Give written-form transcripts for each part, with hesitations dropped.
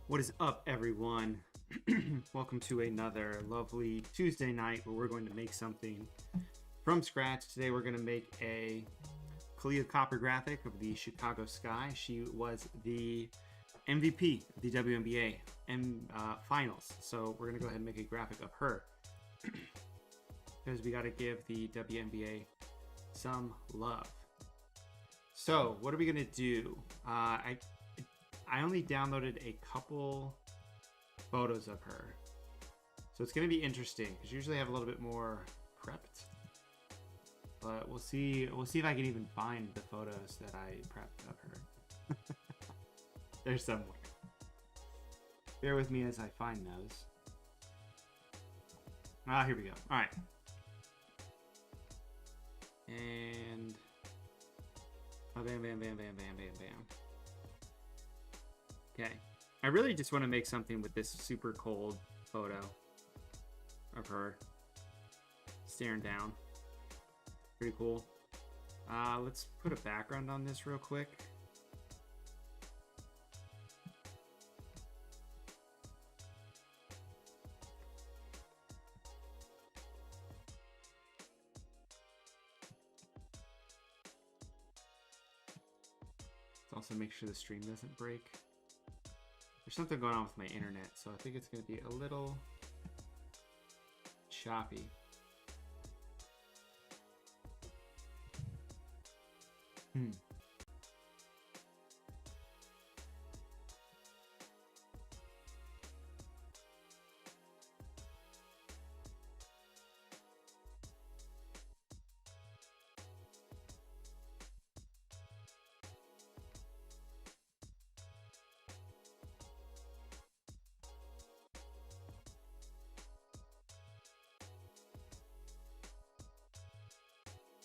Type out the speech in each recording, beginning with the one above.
What is up, everyone? Welcome to another lovely Tuesday night where we're going to make something from scratch. Today we're going to make a Kahleah copper graphic of the Chicago Sky. She was the MVP of the WNBA finals. So we're going to go ahead and make a graphic of her because we got to give the WNBA some love. So what are we going to do? I only downloaded a couple photos of her, so it's going to be interesting because usually I have a little bit more prepped, but we'll see if I can even find the photos that I prepped of her. They're somewhere. Bear with me as I find those. Here we go. All right, and bam, bam, bam, bam, bam, bam, bam. Okay, I really just want to make something with this super cold photo of her staring down. Pretty cool. Let's put a background on this real quick. Let's also make sure the stream doesn't break. There's something going on with my internet, so I think it's going to be a little choppy.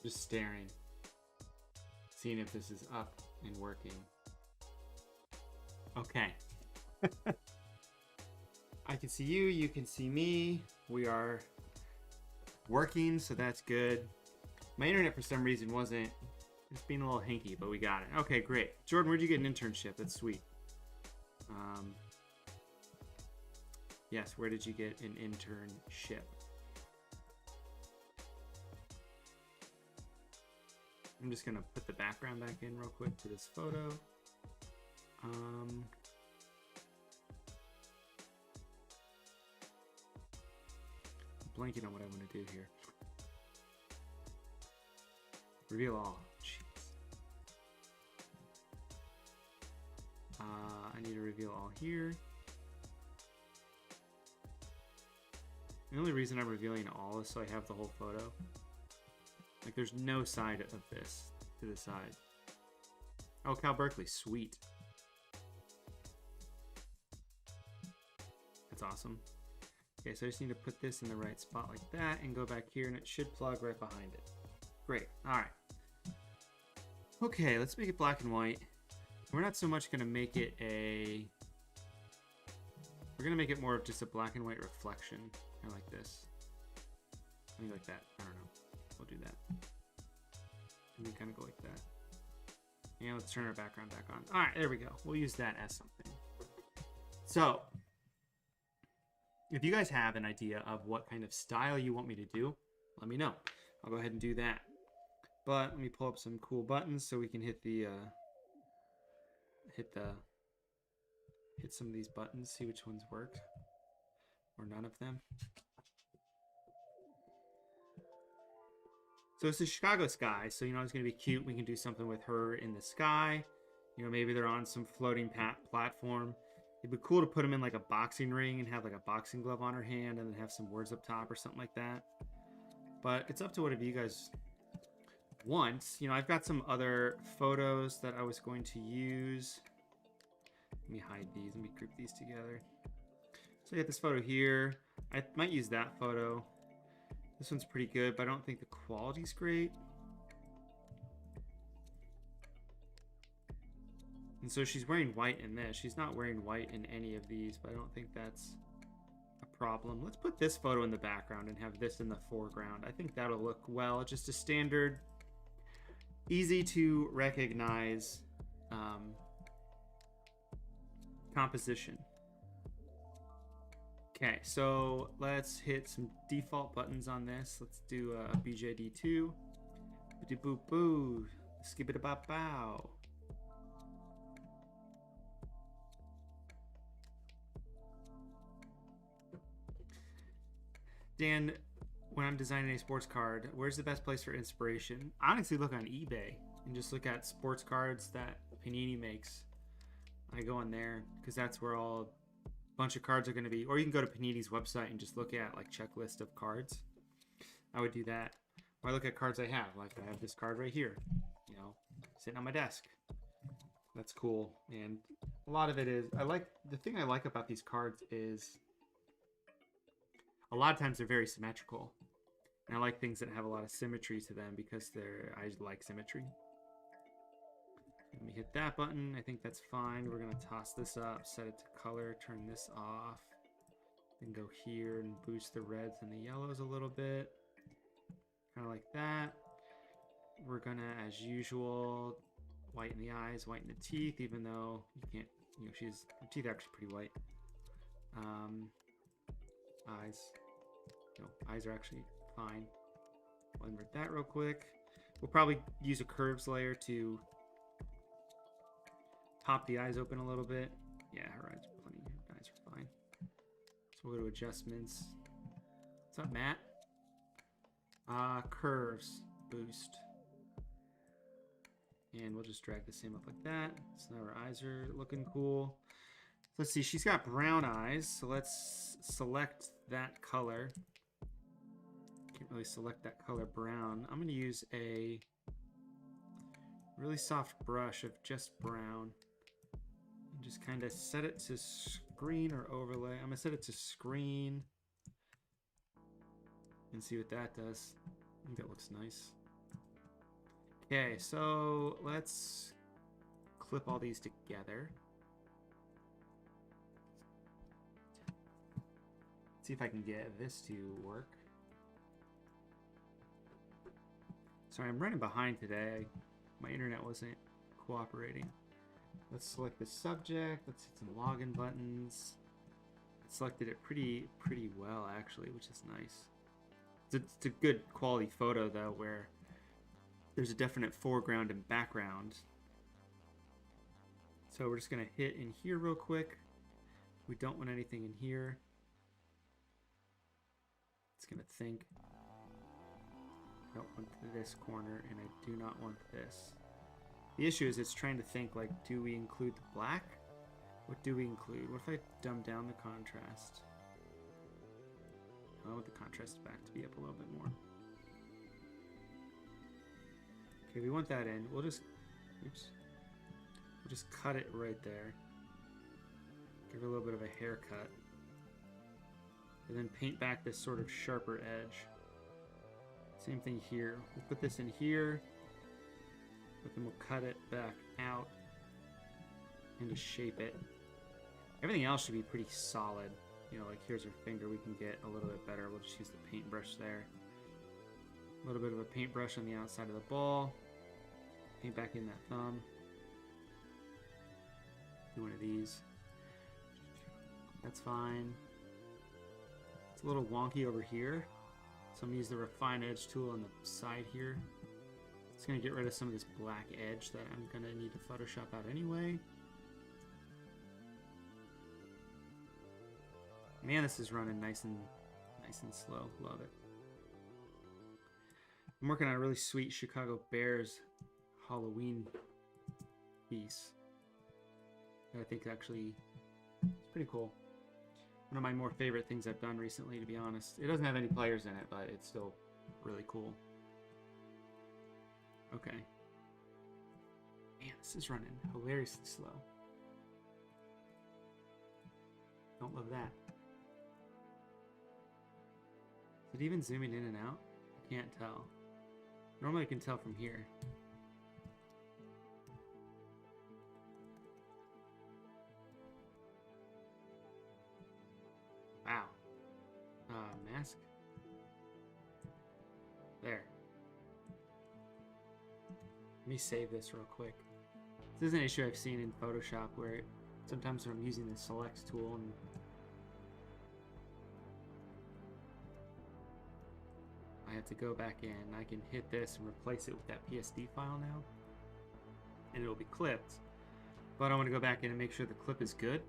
Just staring, seeing if this is up and working. Okay. I can see you, you can see me. We are working, so that's good. My internet for some reason wasn't, it's being a little hinky, but we got it. Okay, great. Jordan, where'd you get an internship? That's sweet. Yes, where did you get an internship? I'm just gonna put the background back in real quick to this photo. Blanking on what I want to do here. Reveal all. Jeez. I need to reveal all here. The only reason I'm revealing all is so I have the whole photo. Like, there's no side of this to the side. Oh, Cal Berkeley, sweet. That's awesome. Okay, so I just need to put this in the right spot like that and go back here, and it should plug right behind it. Great, all right. Okay, let's make it black and white. We're not so much gonna make it a... We're gonna make it more of just a black and white reflection. I like this. Maybe like that, I don't know. We'll do that. And then kind of go like that. And let's turn our background back on. All right, there we go. We'll use that as something. So, if you guys have an idea of what kind of style you want me to do, let me know. I'll go ahead and do that. But let me pull up some cool buttons so we can hit some of these buttons, see which ones work, or none of them. So it's the Chicago Sky, so you know it's gonna be cute. We can do something with her in the sky. You know, maybe they're on some floating platform. It'd be cool to put them in like a boxing ring and have like a boxing glove on her hand and then have some words up top or something like that. But it's up to whatever you guys want. You know, I've got some other photos that I was going to use. Let me hide these. Let me group these together. So I got this photo here. I might use that photo. This one's pretty good, but I don't think the quality's great. And so she's wearing white in this. She's not wearing white in any of these, but I don't think that's a problem. Let's put this photo in the background and have this in the foreground. I think that'll look well. Just a standard, easy to recognize composition. Okay, so let's hit some default buttons on this. Let's do a BJD2. Boop boo. Skip it about bow. Dan, when I'm designing a sports card, where's the best place for inspiration? Honestly, look on eBay and just look at sports cards that Panini makes. I go on there because that's where all a bunch of cards are going to be. Or you can go to Panini's website and just look at like checklist of cards. I would do that. Or I look at cards I have. Like I have this card right here, you know, sitting on my desk. That's cool. And a lot of it is, the thing I like about these cards is a lot of times they're very symmetrical. And I like things that have a lot of symmetry to them because I like symmetry. Let me hit that button. I think that's fine. We're going to toss this up, set it to color, turn this off. Then go here and boost the reds and the yellows a little bit. Kind of like that. We're going to, as usual, whiten the eyes, whiten the teeth, even though you can't, you know, her teeth are actually pretty white. Eyes. No, eyes are actually fine. I'll invert that real quick. We'll probably use a curves layer to pop the eyes open a little bit. Yeah, her eyes are plenty. Her eyes are fine. So we'll go to adjustments. What's up, Matt? Curves, boost. And we'll just drag the same up like that. So now her eyes are looking cool. Let's see, she's got brown eyes, so let's select that color. Can't really select that color brown. I'm gonna use a really soft brush of just brown. And just kind of set it to screen or overlay. I'm gonna set it to screen and see what that does. I think that looks nice. Okay, so let's clip all these together. See if I can get this to work. Sorry, I'm running behind today. My internet wasn't cooperating. Let's select the subject. Let's hit some login buttons. I selected it pretty well, actually, which is nice. It's a good quality photo, though, where there's a definite foreground and background. So we're just going to hit in here real quick. We don't want anything in here. It's going to think. I don't want this corner, and I do not want this. The issue is it's trying to think, like, do we include the black? What do we include? What if I dumb down the contrast? I want the contrast back to be up a little bit more. Okay, we want that in. We'll just, oops. We'll just cut it right there. Give it a little bit of a haircut. And then paint back this sort of sharper edge. Same thing here. We'll put this in here, but then we'll cut it back out and just shape it. Everything else should be pretty solid. You know, like here's her finger, we can get a little bit better. We'll just use the paintbrush there. A little bit of a paintbrush on the outside of the ball. Paint back in that thumb. Do one of these. That's fine. It's a little wonky over here. So I'm going to use the Refine Edge tool on the side here. It's going to get rid of some of this black edge that I'm going to need to Photoshop out anyway. Man, this is running nice and slow. Love it. I'm working on a really sweet Chicago Bears Halloween piece that I think actually is pretty cool. One of my more favorite things I've done recently, to be honest. It doesn't have any players in it, but it's still really cool. Okay. Man, this is running hilariously slow. Don't love that. Is it even zooming in and out? I can't tell. Normally I can tell from here. Wow. Mask. There. Let me save this real quick. This is an issue I've seen in Photoshop where sometimes I'm using the selects tool and I have to go back in. I can hit this and replace it with that PSD file now. And it'll be clipped. But I want to go back in and make sure the clip is good.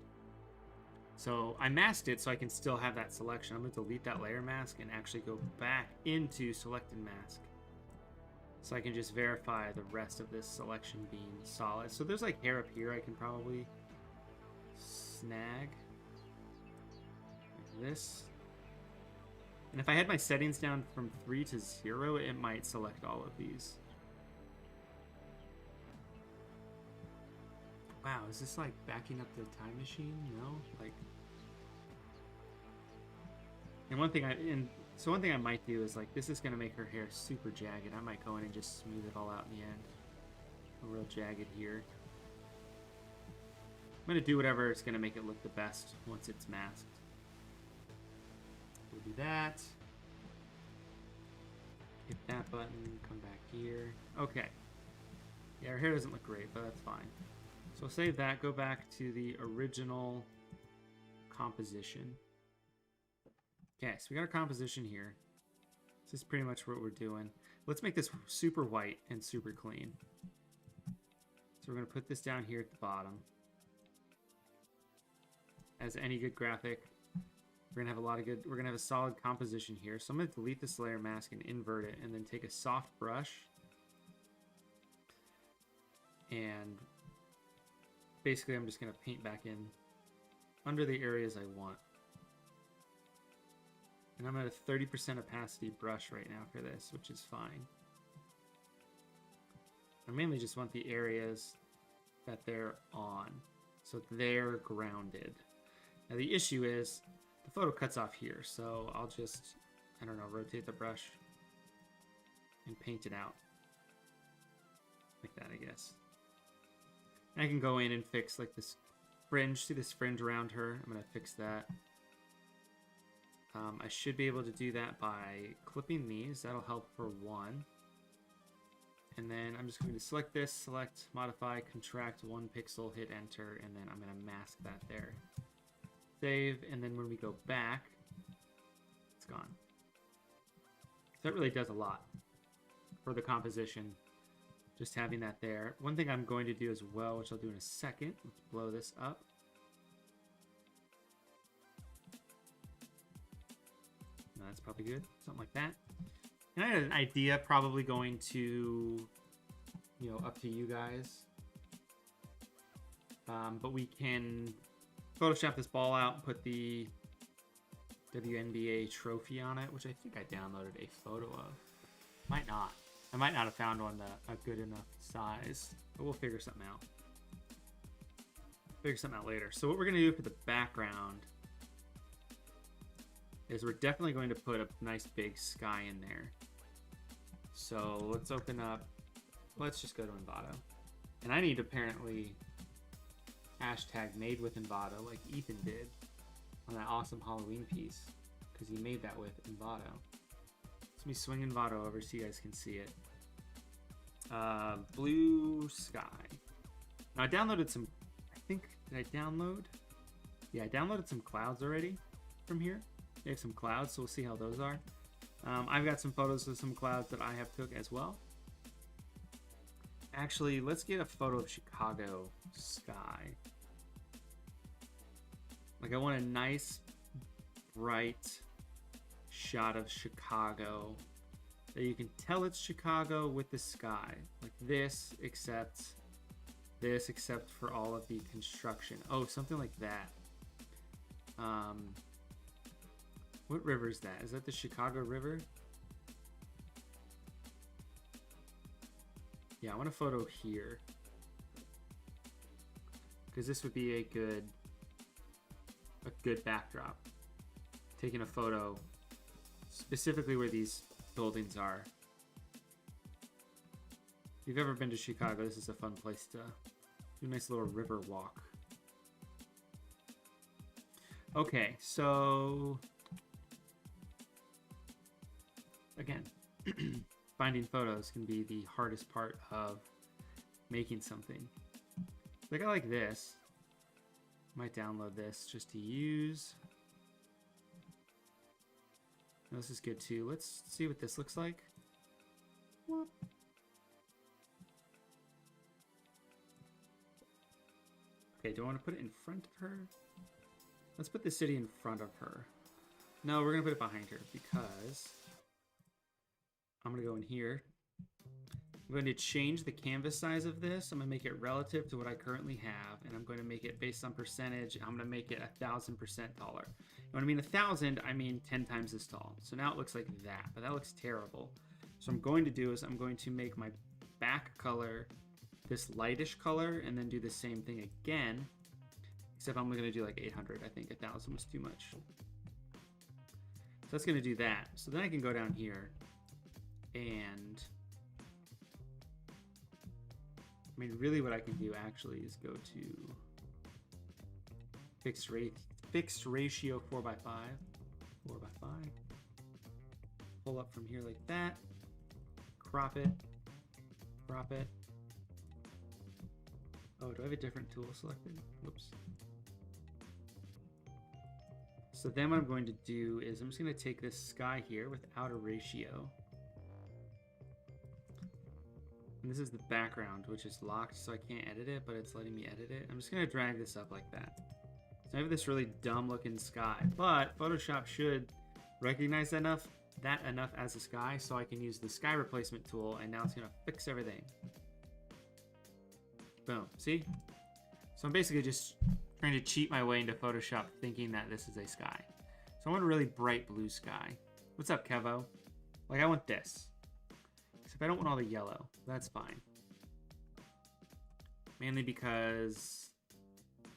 So I masked it so I can still have that selection. I'm going to delete that layer mask and actually go back into selected mask. So I can just verify the rest of this selection being solid. So there's like hair up here I can probably snag. Like this. And if I had my settings down from 3 to 0, it might select all of these. Wow, is this like backing up the time machine? No? Like... And one thing I might do is like, this is gonna make her hair super jagged. I might go in and just smooth it all out in the end. A real jagged here. I'm gonna do whatever it's gonna make it look the best once it's masked. We'll do that. Hit that button, come back here. Okay. Yeah, her hair doesn't look great, but that's fine. So I'll save that, go back to the original composition. Okay, so we got our composition here. This is pretty much what we're doing. Let's make this super white and super clean. So we're going to put this down here at the bottom. As any good graphic, we're going to have a solid composition here. So I'm going to delete this layer mask and invert it, and then take a soft brush and basically I'm just going to paint back in under the areas I want. And I'm at a 30% opacity brush right now for this, which is fine. I mainly just want the areas that they're on, so they're grounded. Now the issue is the photo cuts off here, so I'll just, I don't know, rotate the brush and paint it out. Like that, I guess. And I can go in and fix like this fringe. See this fringe around her? I'm going to fix that. I should be able to do that by clipping these. That'll help for one. And then I'm just going to select this, select, modify, contract 1 pixel, hit enter, and then I'm going to mask that there. Save, and then when we go back, it's gone. So that really does a lot for the composition, just having that there. One thing I'm going to do as well, which I'll do in a second, let's blow this up. No, that's probably good, something like that. And I had an idea, probably going to, you know, up to you guys. But we can Photoshop this ball out and put the WNBA trophy on it, which I think I downloaded a photo of. Might not. I might not have found one that a good enough size, but we'll figure something out. Figure something out later. So what we're going to do for the background is we're definitely going to put a nice big sky in there. So let's open up, let's just go to Envato. And I need apparently hashtag made with Envato like Ethan did on that awesome Halloween piece, because he made that with Envato. Let me swing Envato over so you guys can see it. Blue sky. Now I downloaded some, I think, did I download? Yeah, I downloaded some clouds already from here. They have some clouds, so we'll see how those are. I've got some photos of some clouds that I have took as well. Actually, let's get a photo of Chicago sky. Like, I want a nice, bright shot of Chicago that you can tell it's Chicago with the sky. Like this, except for all of the construction. Oh, something like that. What river is that? Is that the Chicago River? Yeah, I want a photo here, because this would be a good backdrop. Taking a photo specifically where these buildings are. If you've ever been to Chicago, this is a fun place to do a nice little river walk. Okay, so again, finding photos can be the hardest part of making something. Like, I like this. Might download this just to use. This is good too. Let's see what this looks like. Whoop. Okay, do I want to put it in front of her? Let's put the city in front of her. No, we're going to put it behind her because I'm going to go in here. I'm going to change the canvas size of this. I'm going to make it relative to what I currently have, and I'm going to make it based on percentage. I'm going to make it 1,000% taller. And when I mean 1,000, I mean 10 times as tall. So now it looks like that, but that looks terrible. So what I'm going to do is I'm going to make my back color this lightish color and then do the same thing again, except I'm going to do like 800. I think 1,000 was too much. So that's going to do that. So then I can go down here and I mean, really what I can do actually is go to fixed ratio 4x5, 4x5, pull up from here like that, crop it. Oh, do I have a different tool selected? Whoops. So then what I'm going to do is I'm just going to take this sky here without a ratio. And this is the background, which is locked, so I can't edit it, but it's letting me edit it. I'm just going to drag this up like that. So I have this really dumb looking sky, but Photoshop should recognize that enough as a sky, so I can use the sky replacement tool, and now it's going to fix everything. Boom. See? So I'm basically just trying to cheat my way into Photoshop thinking that this is a sky. So I want a really bright blue sky. What's up, Kevo? Like, I want this. Except I don't want all the yellow. That's fine. Mainly because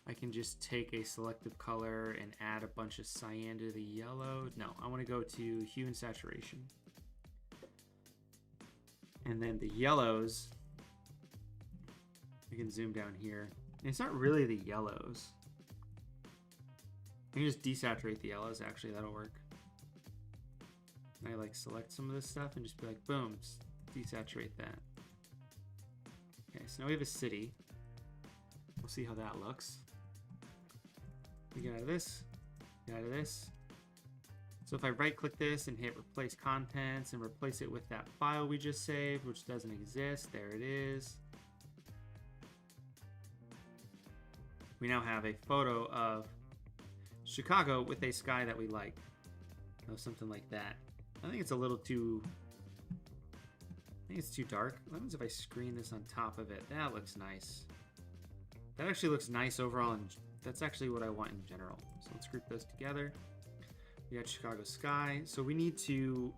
I can just take a selective color and add a bunch of cyan to the yellow. No, I want to go to hue and saturation. And then the yellows, we can zoom down here. And it's not really the yellows. I can just desaturate the yellows, actually, that'll work. And I like select some of this stuff and just be like, boom, desaturate that. Okay, so now we have a city. We'll see how that looks. We get out of this, get out of this. So if I right click this and hit replace contents and replace it with that file we just saved, which doesn't exist, there it is. We now have a photo of Chicago with a sky that we like. Or something like that. I think it's a little too... I think it's too dark. What happens if I screen this on top of it? That looks nice. That actually looks nice overall, and that's actually what I want in general. So let's group those together. We got Chicago sky. So we need to...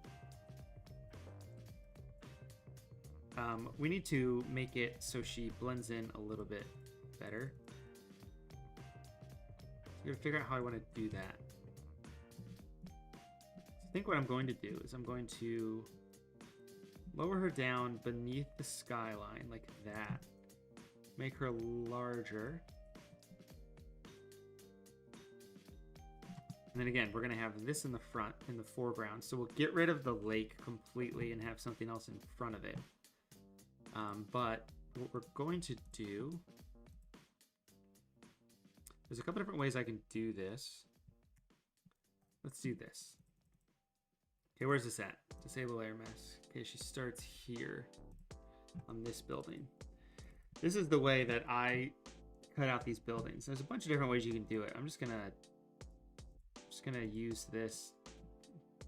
make it so she blends in a little bit better. I'm gonna figure out how I want to do that. I think what I'm going to do is I'm going to lower her down beneath the skyline like that. Make her larger. And then again, we're gonna have this in the front, in the foreground. So we'll get rid of the lake completely and have something else in front of it. But what we're going to do, there's a couple different ways I can do this. Let's do this. Okay, where's this at? Disable layer mask. Okay, she starts here on this building. This is the way that I cut out these buildings. There's a bunch of different ways you can do it. I'm just gonna use this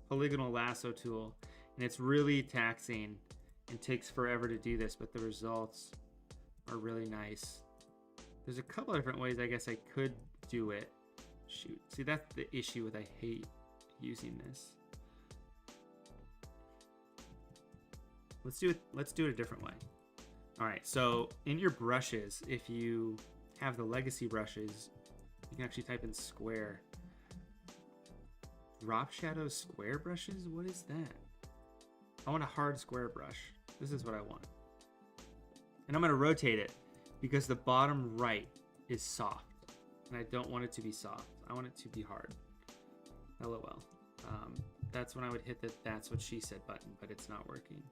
polygonal lasso tool, and it's really taxing and takes forever to do this, but the results are really nice. There's a couple of different ways I guess I could do it. Shoot, see, that's the issue with I hate using this. Let's do it a different way. All right, so in your brushes, if you have the legacy brushes, you can actually type in square. Drop shadow square brushes? What is that? I want a hard square brush. This is what I want. And I'm gonna rotate it because the bottom right is soft. And I don't want it to be soft. I want it to be hard. LOL. That's when I would hit the that's what she said button, but it's not working.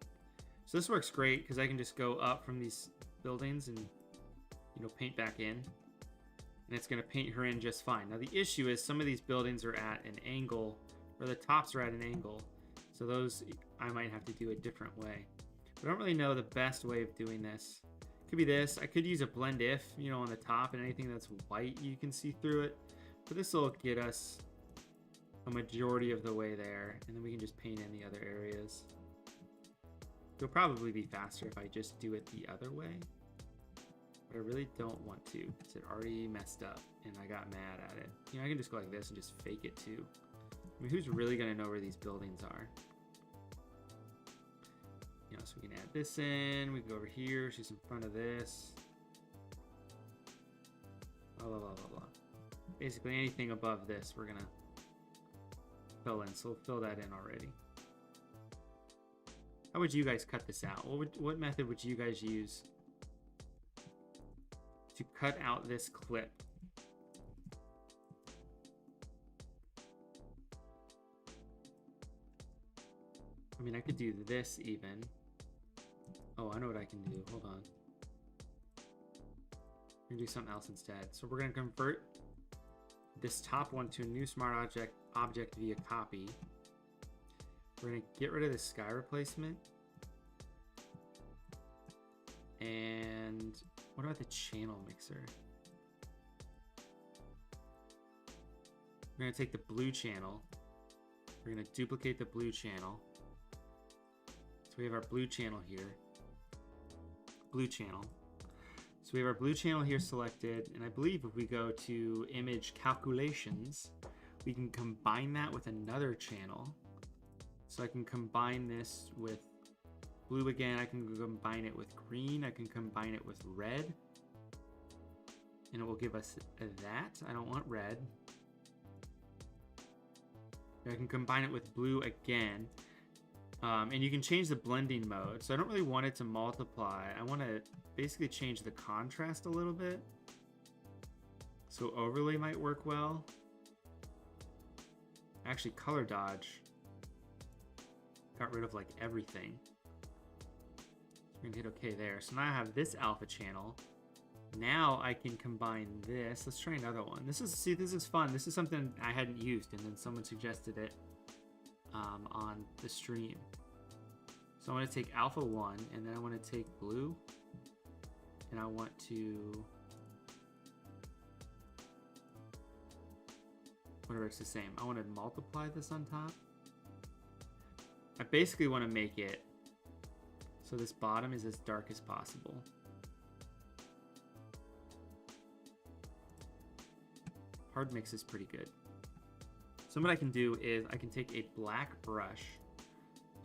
So this works great because I can just go up from these buildings and, you know, paint back in. And it's going to paint her in just fine. Now the issue is some of these buildings are at an angle or the tops are at an angle. So those I might have to do a different way. But I don't really know the best way of doing this. Could be this. I could use a blend if, you know, on the top, and anything that's white you can see through it. But this will get us a majority of the way there, and then we can just paint in the other areas. It'll probably be faster if I just do it the other way. But I really don't want to, because it already messed up, and I got mad at it. You know, I can just go like this and just fake it too. I mean, who's really going to know where these buildings are? You know, so we can add this in. We can go over here. She's in front of this. Blah, blah, blah, blah, blah. Basically, anything above this, we're going to fill in. So we'll fill that in already. How would you guys cut this out? What method would you guys use to cut out this clip? I mean, I could do this even. Oh, I know what I can do. Hold on. We're gonna do something else instead. So we're gonna convert this top one to a new smart object via copy. We're gonna get rid of the sky replacement. And what about the channel mixer? We're gonna take the blue channel. We're gonna duplicate the blue channel. So we have our blue channel here. Blue channel. So we have our blue channel here selected, and I believe if we go to image calculations, we can combine that with another channel. So I can combine this with blue again, I can combine it with green, I can combine it with red, and it will give us that. I don't want red. I can combine it with blue again. And you can change the blending mode. So I don't really want it to multiply. I want to basically change the contrast a little bit. So overlay might work well. Actually, color dodge got rid of like everything. We're gonna hit OK there. So now I have this alpha channel. Now I can combine this. Let's try another one. This is fun. This is something I hadn't used, and then someone suggested it on the stream. So I want to take alpha 1, and then I want to take blue, and I want to, whatever, it's the same. I want to multiply this on top. I basically want to make it so this bottom is as dark as possible. Hard mix is pretty good. So what I can do is I can take a black brush.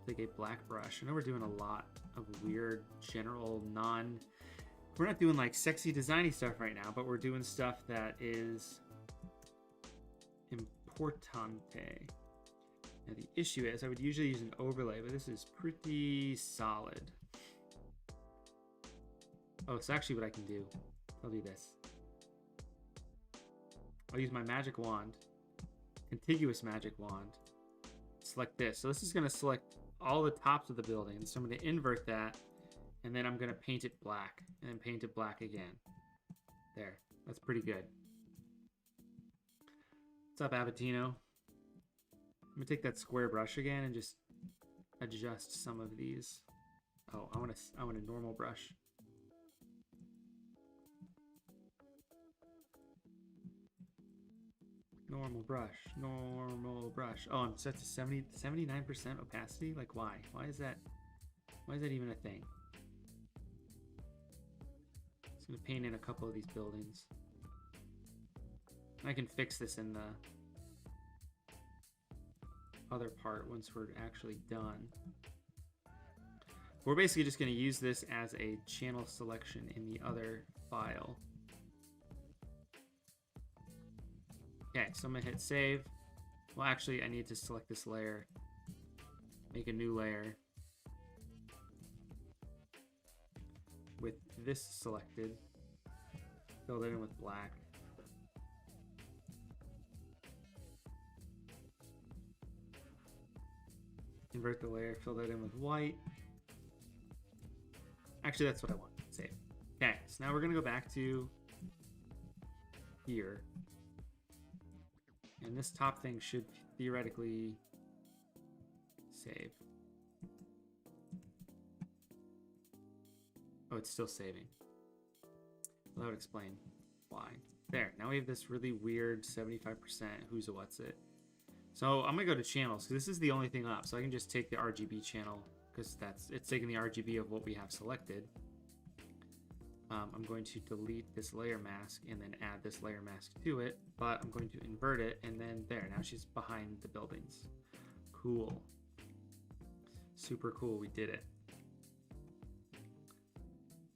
I know we're doing a lot of weird, general, we're not doing like sexy designy stuff right now, but we're doing stuff that is importante. Now the issue is I would usually use an overlay, but this is pretty solid. Oh, it's actually what I can do. I'll do this. I'll use my magic wand, contiguous magic wand, select this. So this is going to select all the tops of the building. So I'm going to invert that, and then I'm going to paint it black, and then paint it black again. There, that's pretty good. What's up, Abatino? I'm going to take that square brush again and just adjust some of these. Oh, I want a normal brush. Normal brush. Oh, I'm set to 79% opacity? Like, why? Why is that even a thing? Just gonna paint in a couple of these buildings. I can fix this in the other part once we're actually done. We're basically just gonna use this as a channel selection in the other file. Okay, so I'm gonna hit save. Well, actually, I need to select this layer, make a new layer with this selected, fill it in with black. Invert the layer, fill that in with white. Actually, that's what I want. Save. Okay, so now we're gonna go back to here. And this top thing should theoretically save. Oh, it's still saving. That would explain why. There, now we have this really weird 75% who's a what's it. So I'm gonna go to channels, because this is the only thing up. So I can just take the RGB channel, because it's taking the RGB of what we have selected. I'm going to delete this layer mask and then add this layer mask to it, but I'm going to invert it, and then there, now she's behind the buildings. Cool. Super cool, we did it.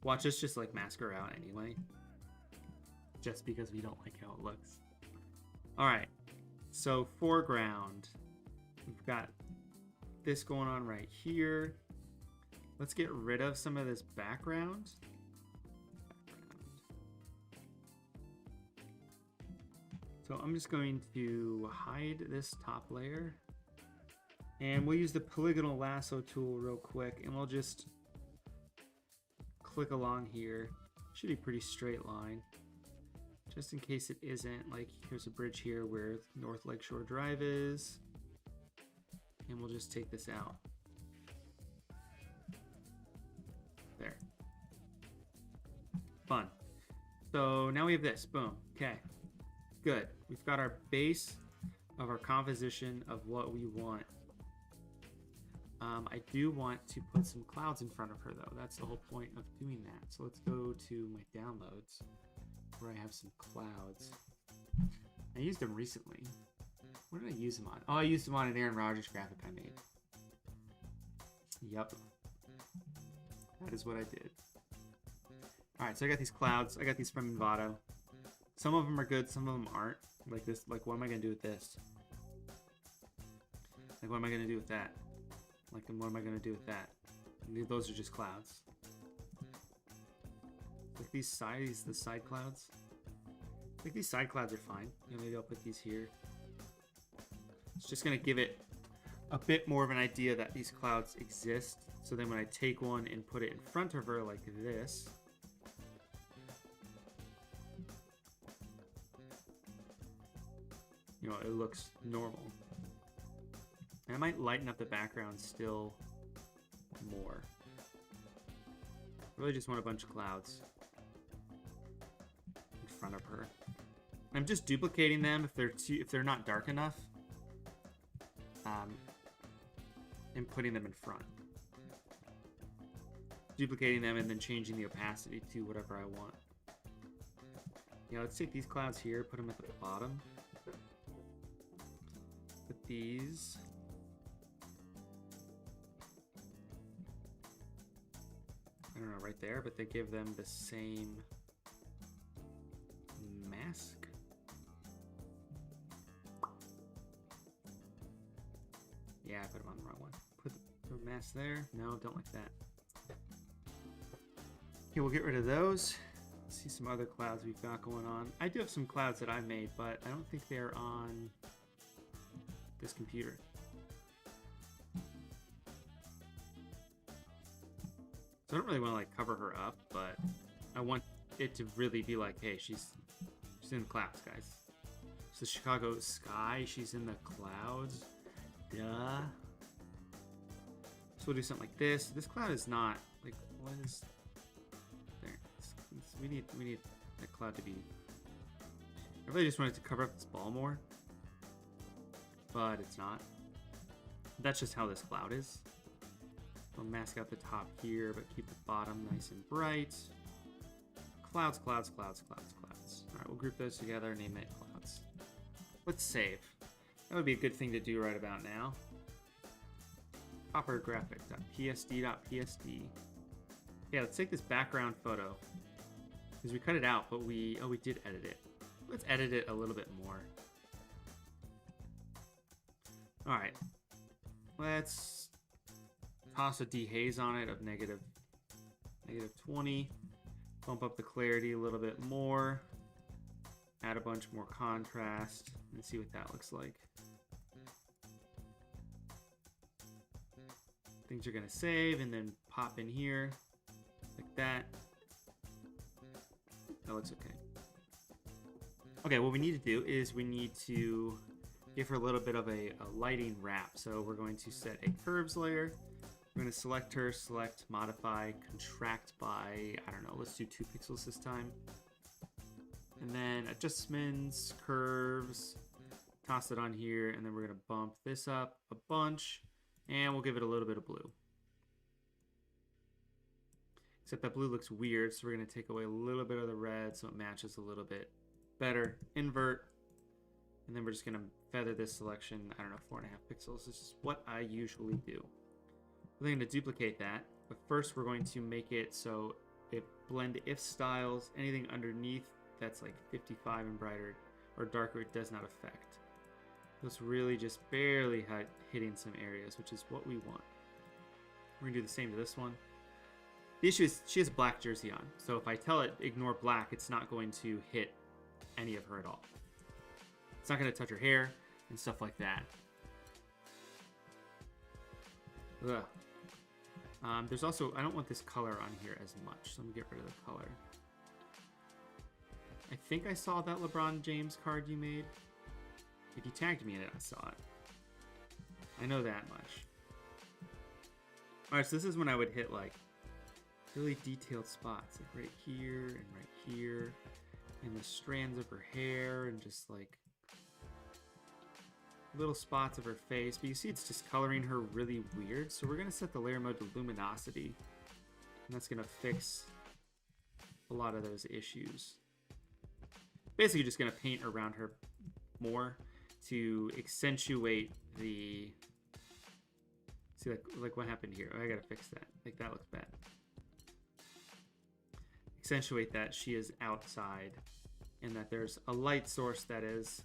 Watch us just like mask her out anyway, just because we don't like how it looks. All right, so foreground, we've got this going on right here. Let's get rid of some of this background. So I'm just going to hide this top layer, and we'll use the polygonal lasso tool real quick, and we'll just click along here. Should be a pretty straight line. Just in case it isn't, like here's a bridge here where North Lakeshore Drive is, and we'll just take this out. There. Fun. So now we have this, boom, okay. Good. We've got our base of our composition of what we want. I do want to put some clouds in front of her though. That's the whole point of doing that. So let's go to my downloads where I have some clouds. I used them recently. What did I use them on? Oh, I used them on an Aaron Rodgers graphic I made. Yep. That is what I did. Alright, so I got these clouds. I got these from Envato. Some of them are good, some of them aren't. Like this, like what am I gonna do with this? Like what am I gonna do with that? Like, and what am I gonna do with that? Those are just clouds. Like these sides, the side clouds. I think these side clouds are fine. You know, maybe I'll put these here. It's just gonna give it a bit more of an idea that these clouds exist. So then when I take one and put it in front of her like this, you know, it looks normal. And I might lighten up the background still more. I really just want a bunch of clouds in front of her. I'm just duplicating them if they're not dark enough, and putting them in front. Duplicating them and then changing the opacity to whatever I want. Yeah, let's take these clouds here, put them at the bottom. Put these. I don't know, right there, but they give them the same mask. Yeah, I put them on the wrong one. Put the mask there. No, don't like that. Okay, we'll get rid of those. Let's see some other clouds we've got going on. I do have some clouds that I made, but I don't think they're on this computer. So I don't really want to like cover her up, but I want it to really be like, hey, she's in the clouds, guys. It's the Chicago sky. She's in the clouds. Duh. So we'll do something like this. This cloud is not like, what is there? We need that cloud to be. I really just wanted to cover up this ball more, but it's not. That's just how this cloud is. I'll mask out the top here, but keep the bottom nice and bright. Clouds, clouds, clouds, clouds, clouds. All right, we'll group those together, name it clouds. Let's save. That would be a good thing to do right about now. Coppergraphic.psd.psd. Yeah, let's take this background photo. Because we cut it out, but we did edit it. Let's edit it a little bit more. All right. Let's toss a dehaze on it of negative 20. Bump up the clarity a little bit more. Add a bunch more contrast and see what that looks like. Things are gonna save and then pop in here like that. That looks okay. Okay, what we need to do is we need to give her a little bit of a lighting wrap. So we're going to set a curves layer. We're going to select her, select, modify, contract by, I don't know, let's do 2 pixels this time. And then adjustments, curves, toss it on here, and then we're going to bump this up a bunch, and we'll give it a little bit of blue. Except that blue looks weird, so we're going to take away a little bit of the red so it matches a little bit better. Invert, and then we're just going to feather this selection, I don't know, 4.5 pixels. This is what I usually do. We're going to duplicate that, but first we're going to make it so it blend if styles, anything underneath that's like 55 and brighter or darker, it does not affect. So it's really just barely hitting some areas, which is what we want. We're going to do the same to this one. The issue is she has a black jersey on, so if I tell it ignore black, it's not going to hit any of her at all. It's not going to touch her hair and stuff like that. Ugh. There's also, I don't want this color on here as much, so let me get rid of the color. I think I saw that LeBron James card you made. If you tagged me in it, I saw it. I know that much. Alright, so this is when I would hit like really detailed spots, like right here and right here, and the strands of her hair, and just like little spots of her face. But you see it's just coloring her really weird, so we're going to set the layer mode to luminosity, and that's going to fix a lot of those issues. Basically just going to paint around her more to accentuate the... See, like what happened here? Oh, I gotta fix that. Like, that looks bad. Accentuate that she is outside and that there's a light source that is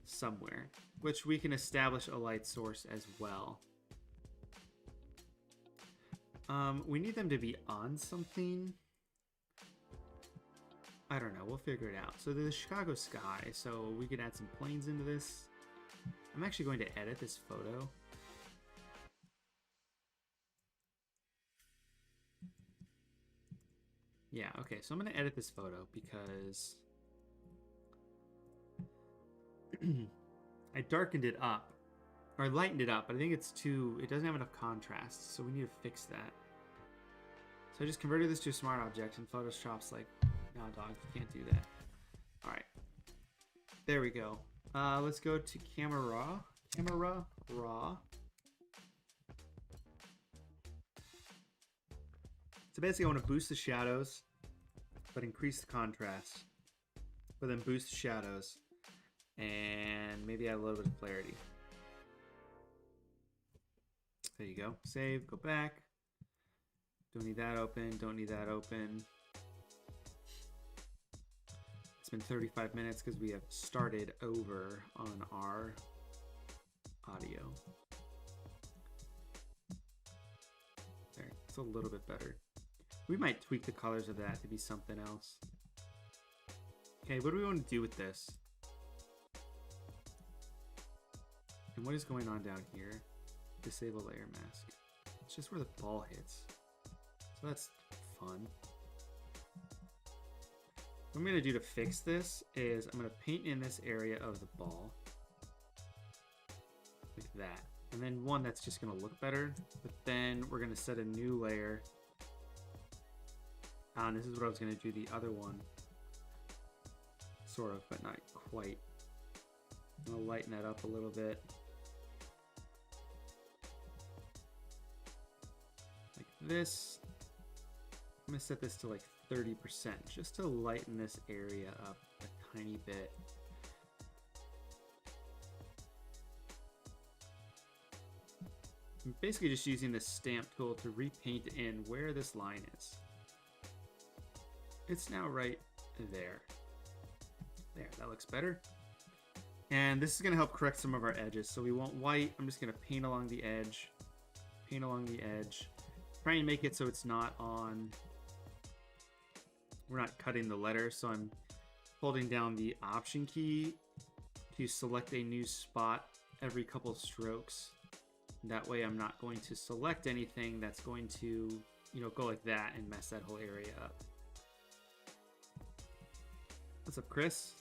somewhere, which we can establish a light source as well. We need them to be on something. I don't know. We'll figure it out. So the Chicago sky. So we could add some planes into this. I'm actually going to edit this photo. Yeah, okay. So I'm going to edit this photo because I darkened it up. Or I lightened it up, but I think it's too... It doesn't have enough contrast, so we need to fix that. So I just converted this to a smart object, and Photoshop's like, no, dog, you can't do that. All right. There we go. Let's go to camera raw. So basically I want to boost the shadows, but increase the contrast. But then boost the shadows, and maybe add a little bit of clarity. There you go. Save, go back. Don't need that open, don't need that open. It's been 35 minutes because we have started over on our audio. There, it's a little bit better. We might tweak the colors of that to be something else. Okay, what do we want to do with this? And what is going on down here? Disable layer mask. It's just where the ball hits. So that's fun. What I'm going to do to fix this is I'm going to paint in this area of the ball. Like that. And then one that's just going to look better. But then we're going to set a new layer. And this is what I was going to do the other one. Sort of, but not quite. I'm going to lighten that up a little bit. Like this. I'm going to set this to like 30% just to lighten this area up a tiny bit. I'm basically just using this stamp tool to repaint in where this line is. It's now right there. There, that looks better. And this is going to help correct some of our edges. So we want white. I'm just going to paint along the edge. Paint along the edge. Trying to make it so it's not on... We're not cutting the letter, so I'm holding down the Option key to select a new spot every couple strokes. That way I'm not going to select anything that's going to, you know, go like that and mess that whole area up. What's up, Chris?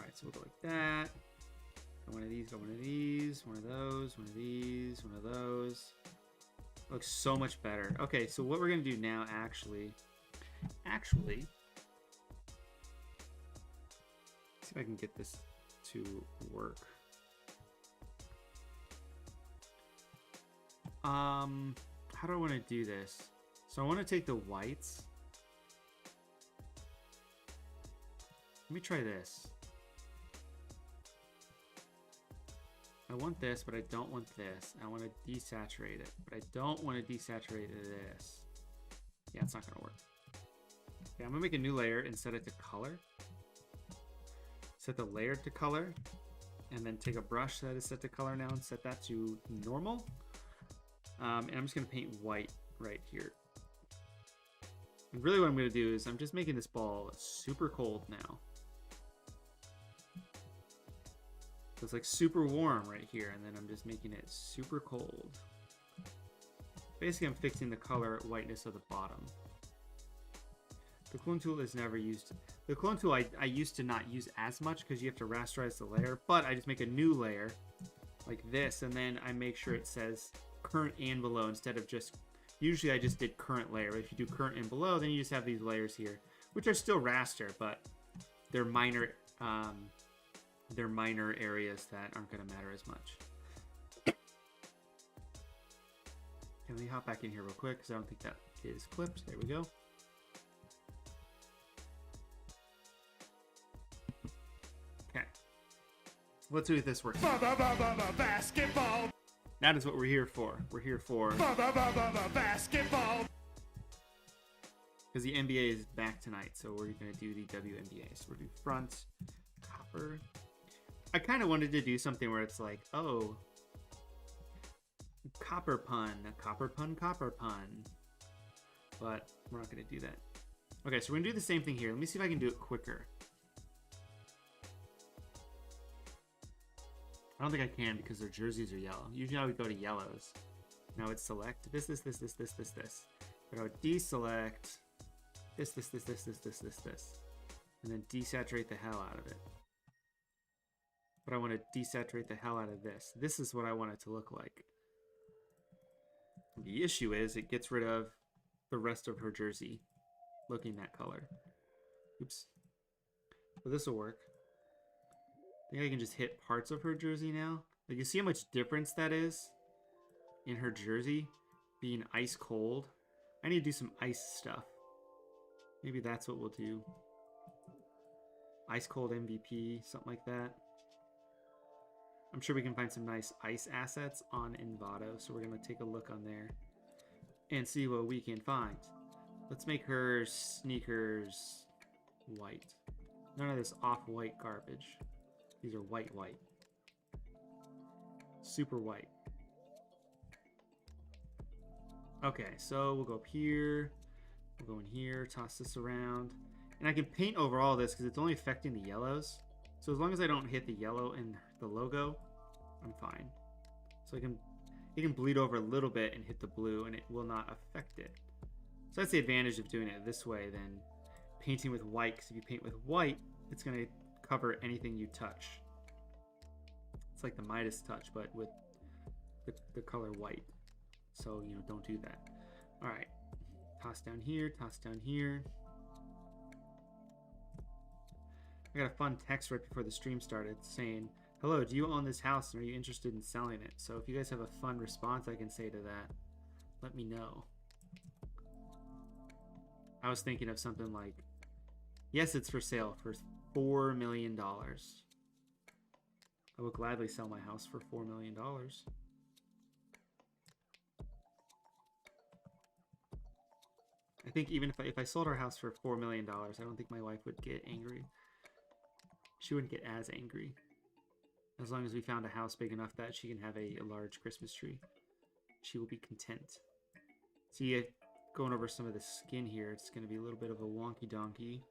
Alright, so we'll go like that. Go one of these, go one of these, one of those, one of these, one of those. Looks so much better. Okay, so what we're gonna do now, actually, see if I can get this to work. How do I want to do this? So I want to take the whites. Let me try this. I want this, but I don't want this. I want to desaturate it, but I don't want to desaturate this. Yeah, it's not going to work. Okay, I'm going to make a new layer and set it to color. Set the layer to color, and then take a brush that is set to color now and set that to normal. And I'm just going to paint white right here. And really what I'm going to do is I'm just making this ball super cold now. So it's like super warm right here, and then I'm just making it super cold. Basically, I'm fixing the color whiteness of the bottom. The clone tool is never used. The clone tool I used to not use as much because you have to rasterize the layer, but I just make a new layer like this, and then I make sure it says current and below instead of just, usually I just did current layer. But if you do current and below, then you just have these layers here, which are still raster, but they're minor areas that aren't going to matter as much. Let me hop back in here real quick because I don't think that is clipped. There we go. Okay. Let's see if this works. Basketball. That is what we're here for. We're here for basketball. Because the NBA is back tonight, so we're going to do the WNBA. So we're doing front, copper. I kind of wanted to do something where it's like, oh, copper pun, copper pun, copper pun. But we're not going to do that. Okay, so we're going to do the same thing here. Let me see if I can do it quicker. I don't think I can because their jerseys are yellow. Usually I would go to yellows. Now it's select this. But I would deselect this. And then desaturate the hell out of it. But I want to desaturate the hell out of this. This is what I want it to look like. The issue is it gets rid of the rest of her jersey looking that color. Oops. But this will work. I think I can just hit parts of her jersey now. Like, you see how much difference that is in her jersey being ice cold? I need to do some ice stuff. Maybe that's what we'll do. Ice cold MVP, something like that. I'm sure we can find some nice ice assets on Envato, so we're going to take a look on there and see what we can find. Let's make her sneakers white. None of this off-white garbage. These are white. Super white. Okay, so we'll go up here. We'll go in here, toss this around. And I can paint over all this because it's only affecting the yellows. So as long as I don't hit the yellow in the logo, I'm fine. So it can bleed over a little bit and hit the blue and it will not affect it. So that's the advantage of doing it this way than painting with white, because if you paint with white, it's going to cover anything you touch. It's like the Midas touch, but with the color white. So, you know, don't do that. All right. Toss down here, toss down here. I got a fun text right before the stream started saying, hello, do you own this house and are you interested in selling it? So if you guys have a fun response I can say to that, let me know. I was thinking of something like, yes, it's for sale for $4 million. I will gladly sell my house for $4 million. I think even if I sold our house for $4 million, I don't think my wife would get angry. She wouldn't get as angry. As long as we found a house big enough that she can have a large Christmas tree, she will be content. See, going over some of the skin here, it's going to be a little bit of a wonky donkey.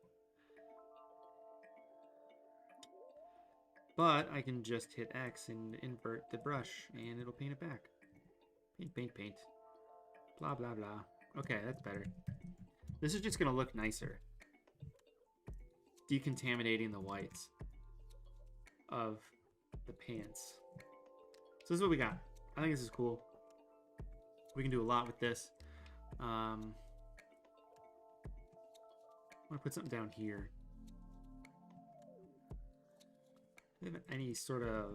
But I can just hit X and invert the brush, and it'll paint it back. Paint. Blah, blah, blah. Okay, that's better. This is just going to look nicer. Decontaminating the whites. of the pants. So this is what we got. I think this is cool. We can do a lot with this. I'm gonna put something down here. Do they have any sort of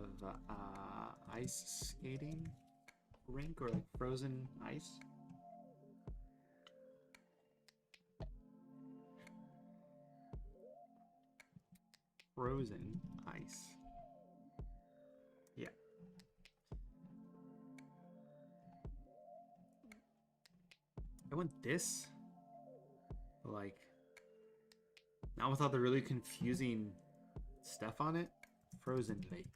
ice skating rink or like frozen ice? Frozen ice. Yeah. I want this, but like, not with all the really confusing stuff on it. Frozen lake.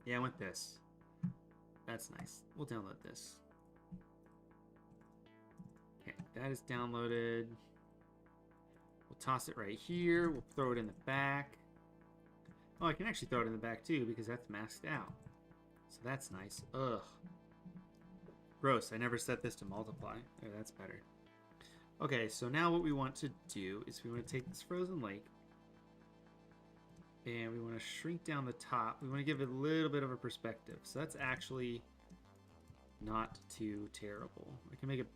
Yeah, I want this. That's nice. We'll download this. Okay, that is downloaded. We'll toss it right here. We'll throw it in the back. Oh, I can actually throw it in the back too because that's masked out. So that's nice. Ugh. Gross. I never set this to multiply. Oh, that's better. Okay, so now what we want to do is we want to take this frozen lake and we want to shrink down the top. We want to give it a little bit of a perspective. So that's actually not too terrible. I can make it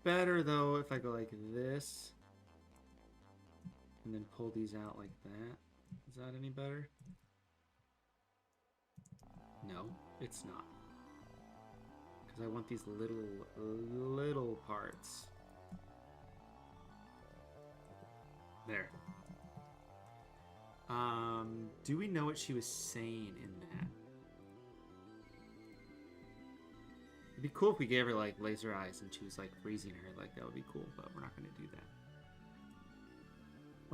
better though if I go like this and then pull these out like that. Is that any better? No, it's not. Because I want these little parts. There. Do we know what she was saying in that? It'd be cool if we gave her like laser eyes and she was like freezing her. Like that would be cool, but we're not going to do that.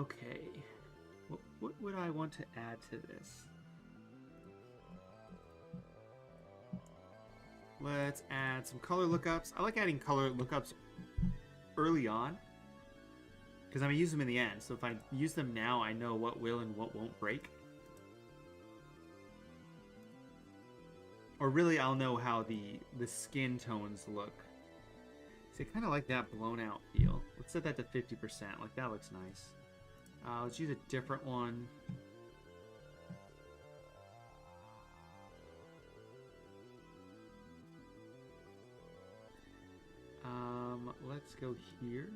Okay. What would I want to add to this? Let's add some color lookups. I like adding color lookups early on because I'm going to use them in the end. So if I use them now, I know what will and what won't break. Or really, I'll know how the skin tones look. See, I kind of like that blown out feel. Let's set that to 50%. Like, that looks nice. Let's use a different one. Let's go here.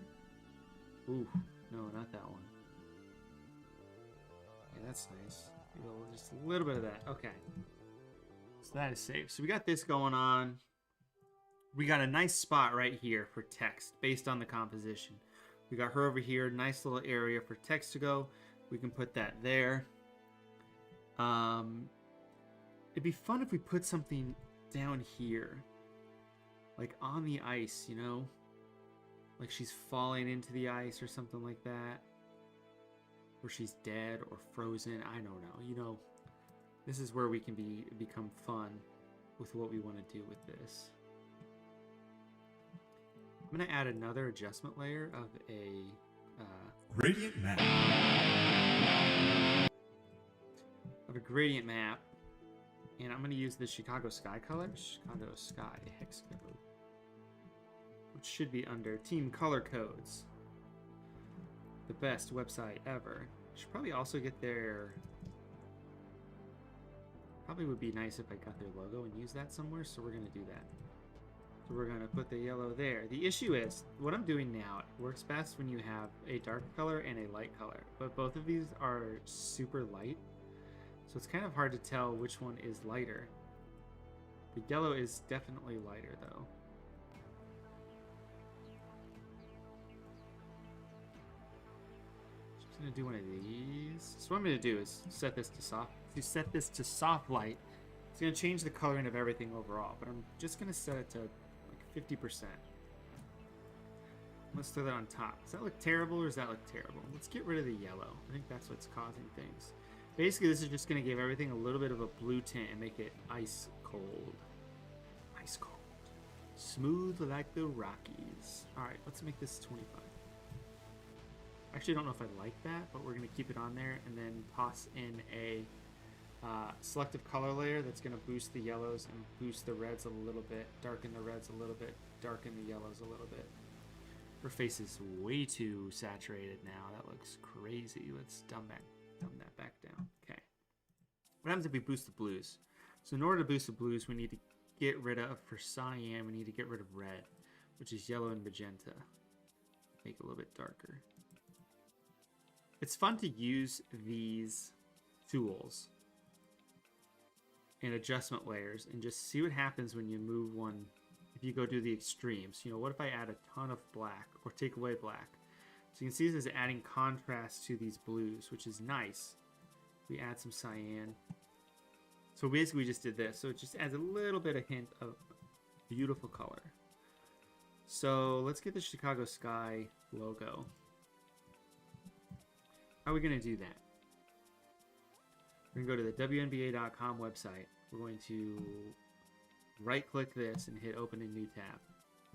Ooh, no, not that one. Yeah, that's nice. Just a little bit of that. Okay. So that is safe. So we got this going on. We got a nice spot right here for text based on the composition. We got her over here. Nice little area for text to go. We can put that there. It'd be fun if we put something down here. Like on the ice, you know? Like she's falling into the ice or something like that. Or she's dead or frozen. I don't know. You know, this is where we can become fun with what we want to do with this. I'm going to add another adjustment layer of a gradient map. Of a gradient map. And I'm going to use the Chicago Sky color. Chicago Sky hex code. Which should be under Team Color Codes. The best website ever. Should probably also get their... Probably would be nice if I got their logo and use that somewhere, so we're going to do that. So we're going to put the yellow there. The issue is, what I'm doing now, it works best when you have a dark color and a light color. But both of these are super light, so it's kind of hard to tell which one is lighter. The yellow is definitely lighter, though. I'm gonna do one of these. So what I'm gonna do is set this to soft. If you set this to soft light, it's gonna change the coloring of everything overall. But I'm just gonna set it to like 50%. Let's throw that on top. Does that look terrible or does that look terrible? Let's get rid of the yellow. I think that's what's causing things. Basically, this is just gonna give everything a little bit of a blue tint and make it ice cold. Ice cold. Smooth like the Rockies. All right, let's make this 25. Actually, I don't know if I like that, but we're going to keep it on there and then toss in a selective color layer that's going to boost the yellows and boost the reds a little bit, darken the reds a little bit, darken the yellows a little bit. Her face is way too saturated now. That looks crazy. Let's dumb Dumb that back down. Okay. What happens if we boost the blues? So in order to boost the blues, we need to get rid of, for cyan, we need to get rid of red, which is yellow and magenta. Make it a little bit darker. It's fun to use these tools and adjustment layers and just see what happens when you move one. If you go do the extremes, you know, what if I add a ton of black or take away black? So you can see this is adding contrast to these blues, which is nice. We add some cyan. So basically we just did this. So it just adds a little bit of hint of beautiful color. So let's get the Chicago Sky logo. How are we going to do that? We're going to go to the WNBA.com website. We're going to right-click this and hit Open a New tab.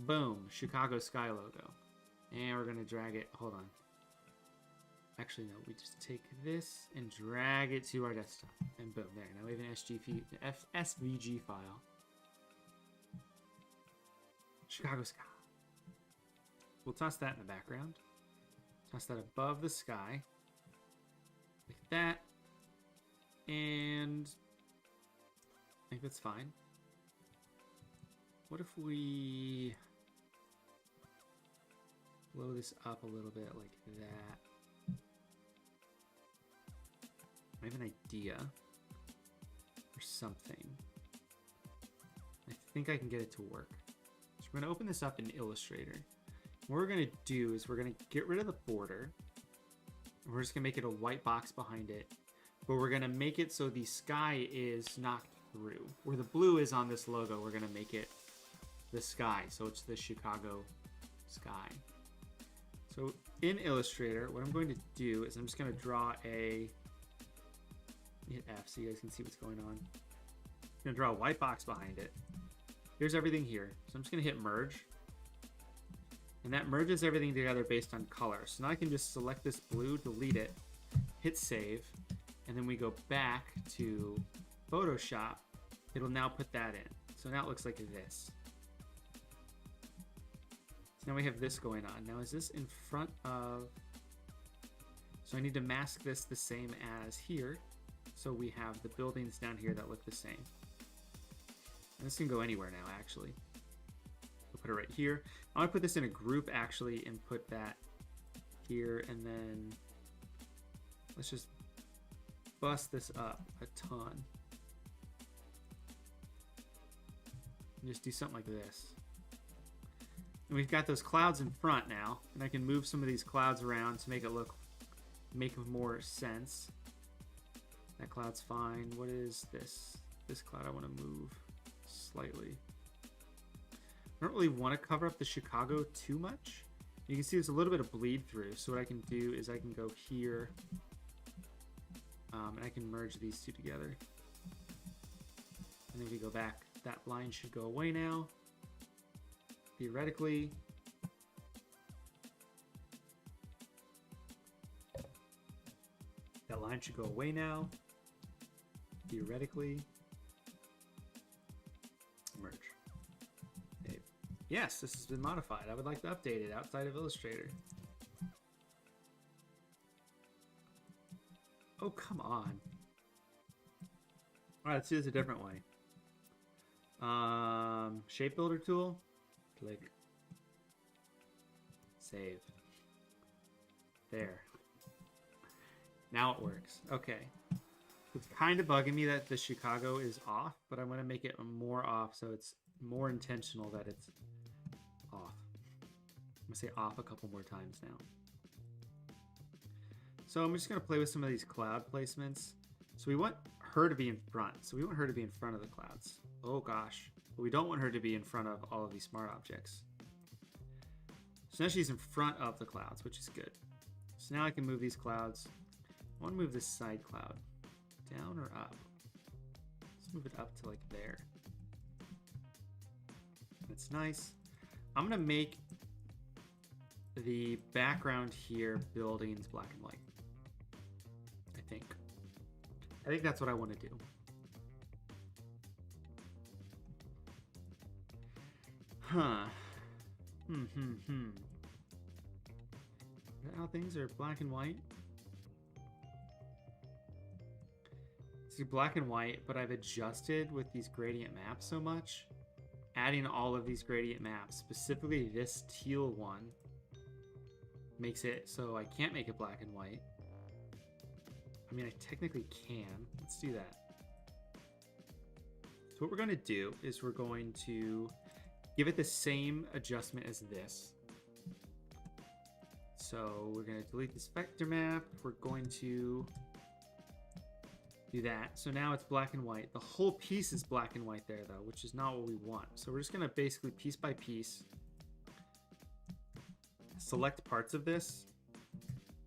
Boom, Chicago Sky logo. And we're going to drag it. Hold on. Actually, no. We just take this and drag it to our desktop. And boom, there. Now we have an SVG file. Chicago Sky. We'll toss that in the background. Toss that above the sky. Like that. And I think that's fine. What if we blow this up a little bit like that? I have an idea or something. I think I can get it to work. So we're going to open this up in Illustrator. What we're going to do is we're going to get rid of the border. We're just going to make it a white box behind it. But we're going to make it so the sky is knocked through. Where the blue is on this logo, we're going to make it the sky. So it's the Chicago Sky. So in Illustrator, what I'm going to do is I'm just going to draw a... hit F so you guys can see what's going on. I'm going to draw a white box behind it. Here's everything here. So I'm just going to hit merge. And that merges everything together based on color. So now I can just select this blue, delete it, hit save, and then we go back to Photoshop. It'll now put that in. So now it looks like this. So now we have this going on. Now is this in front of... So I need to mask this the same as here. So we have the buildings down here that look the same. And this can go anywhere now, actually. We'll put it right here. I want to put this in a group, actually, and put that here. And then let's just bust this up a ton. And just do something like this. And we've got those clouds in front now. And I can move some of these clouds around to make it make more sense. That cloud's fine. What is this? This cloud I want to move slightly. I don't really want to cover up the Chicago too much. You can see there's a little bit of bleed through. So what I can do is I can go here. And I can merge these two together. And then if we go back, that line should go away now. Theoretically. That line should go away now. Theoretically. Merge. Okay. Yes, this has been modified. I would like to update it outside of Illustrator. Oh, come on. Alright, let's do this a different way. Shape builder tool. Click. Save. There. Now it works. Okay. It's kind of bugging me that the Chicago is off, but I'm going to make it more off so it's more intentional that it's off. I'm going to say off a couple more times now. So I'm just going to play with some of these cloud placements. So we want her to be in front. So we want her to be in front of the clouds. Oh gosh. But we don't want her to be in front of all of these smart objects. So now she's in front of the clouds, which is good. So now I can move these clouds. I want to move this side cloud. Down or up? Let's move it up to like there. That's nice. I'm going to make the background here buildings black and white. I think that's what I want to do. Huh. Is that how things are black and white? Let's do black and white, but I've adjusted with these gradient maps so much. Adding all of these gradient maps, specifically this teal one, makes it so I can't make it black and white. I mean, I technically can. Let's do that. So what we're going to do is we're going to give it the same adjustment as this. So we're going to delete this vector map. We're going to do that. So now it's black and white. The whole piece is black and white there, though, which is not what we want. So we're just going to basically piece by piece select parts of this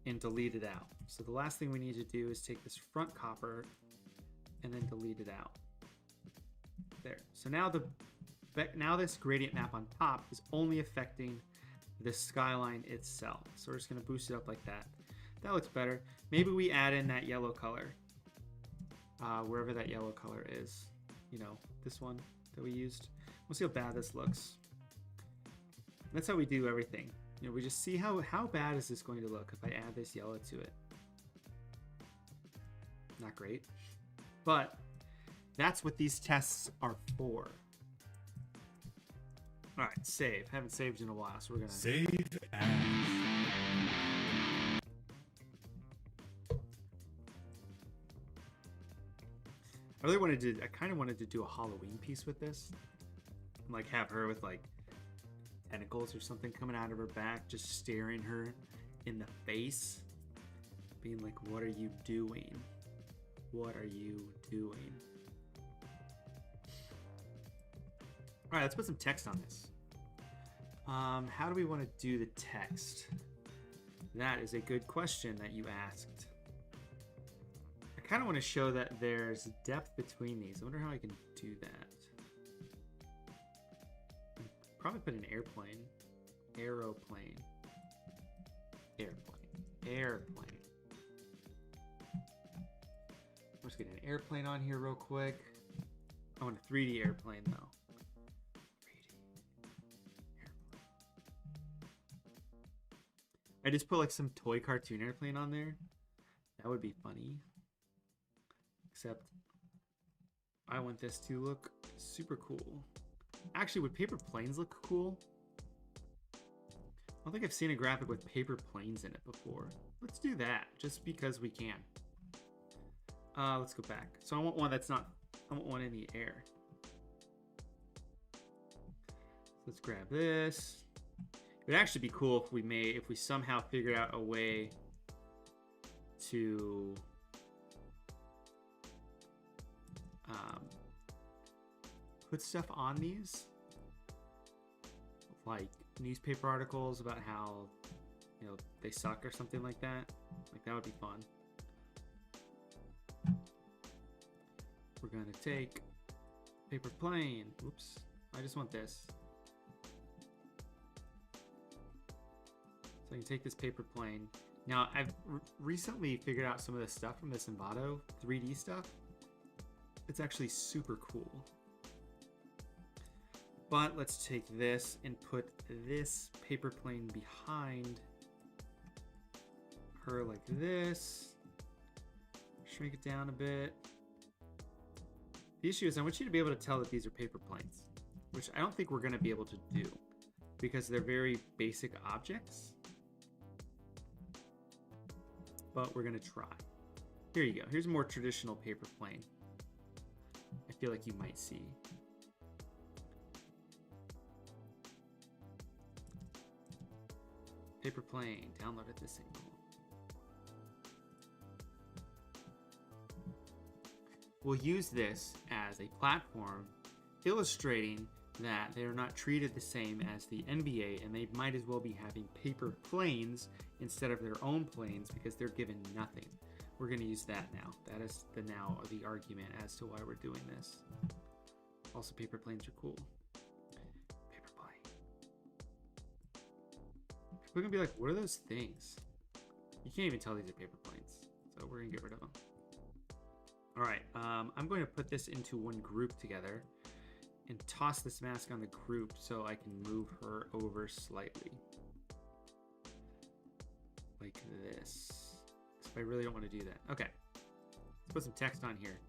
and delete it out. So the last thing we need to do is take this front copper and then delete it out. There. So now this gradient map on top is only affecting the skyline itself. So we're just going to boost it up like that. That looks better. Maybe we add in that yellow color. Wherever that yellow color is. You know, this one that we used. We'll see how bad this looks. That's how we do everything. You know, we just see how bad is this going to look if I add this yellow to it. Not great. But that's what these tests are for. All right, save. Haven't saved in a while, so we're gonna save as. I kind of wanted to do a Halloween piece with this. Like have her with like tentacles or something coming out of her back, just staring her in the face, being like, what are you doing? What are you doing? All right, let's put some text on this. How do we want to do the text? That is a good question that you asked. I kind of want to show that there's depth between these. I wonder how I can do that. Probably put an airplane. Aeroplane. Airplane. Airplane. Let's get an airplane on here real quick. I want a 3D airplane though. 3D airplane. I just put like some toy cartoon airplane on there. That would be funny. Except I want this to look super cool. Actually, would paper planes look cool? I don't think I've seen a graphic with paper planes in it before. Let's do that, just because we can. Let's go back. So I want one that's not, I want one in the air. Let's grab this. It would actually be cool if we somehow figured out a way to put stuff on these, like newspaper articles about how, you know, they suck or something like that. Like that would be fun. We're gonna take paper plane. Oops, I just want this. So I can take this paper plane. Now I've recently figured out some of the stuff from this Envato 3D stuff. It's actually super cool. But let's take this and put this paper plane behind her like this. Shrink it down a bit. The issue is I want you to be able to tell that these are paper planes, which I don't think we're going to be able to do because they're very basic objects. But we're going to try. Here you go. Here's a more traditional paper plane. I feel like you might see. Paper plane, download at this angle. We'll use this as a platform illustrating that they're not treated the same as the NBA and they might as well be having paper planes instead of their own planes because they're given nothing. We're going to use that now. That is the argument as to why we're doing this. Also, paper planes are cool. Paper plane. We're going to be like, what are those things? You can't even tell these are paper planes. So we're going to get rid of them. All right, I'm going to put this into one group together and toss this mask on the group so I can move her over slightly. Like this. I really don't want to do that. Okay, let's put some text on here.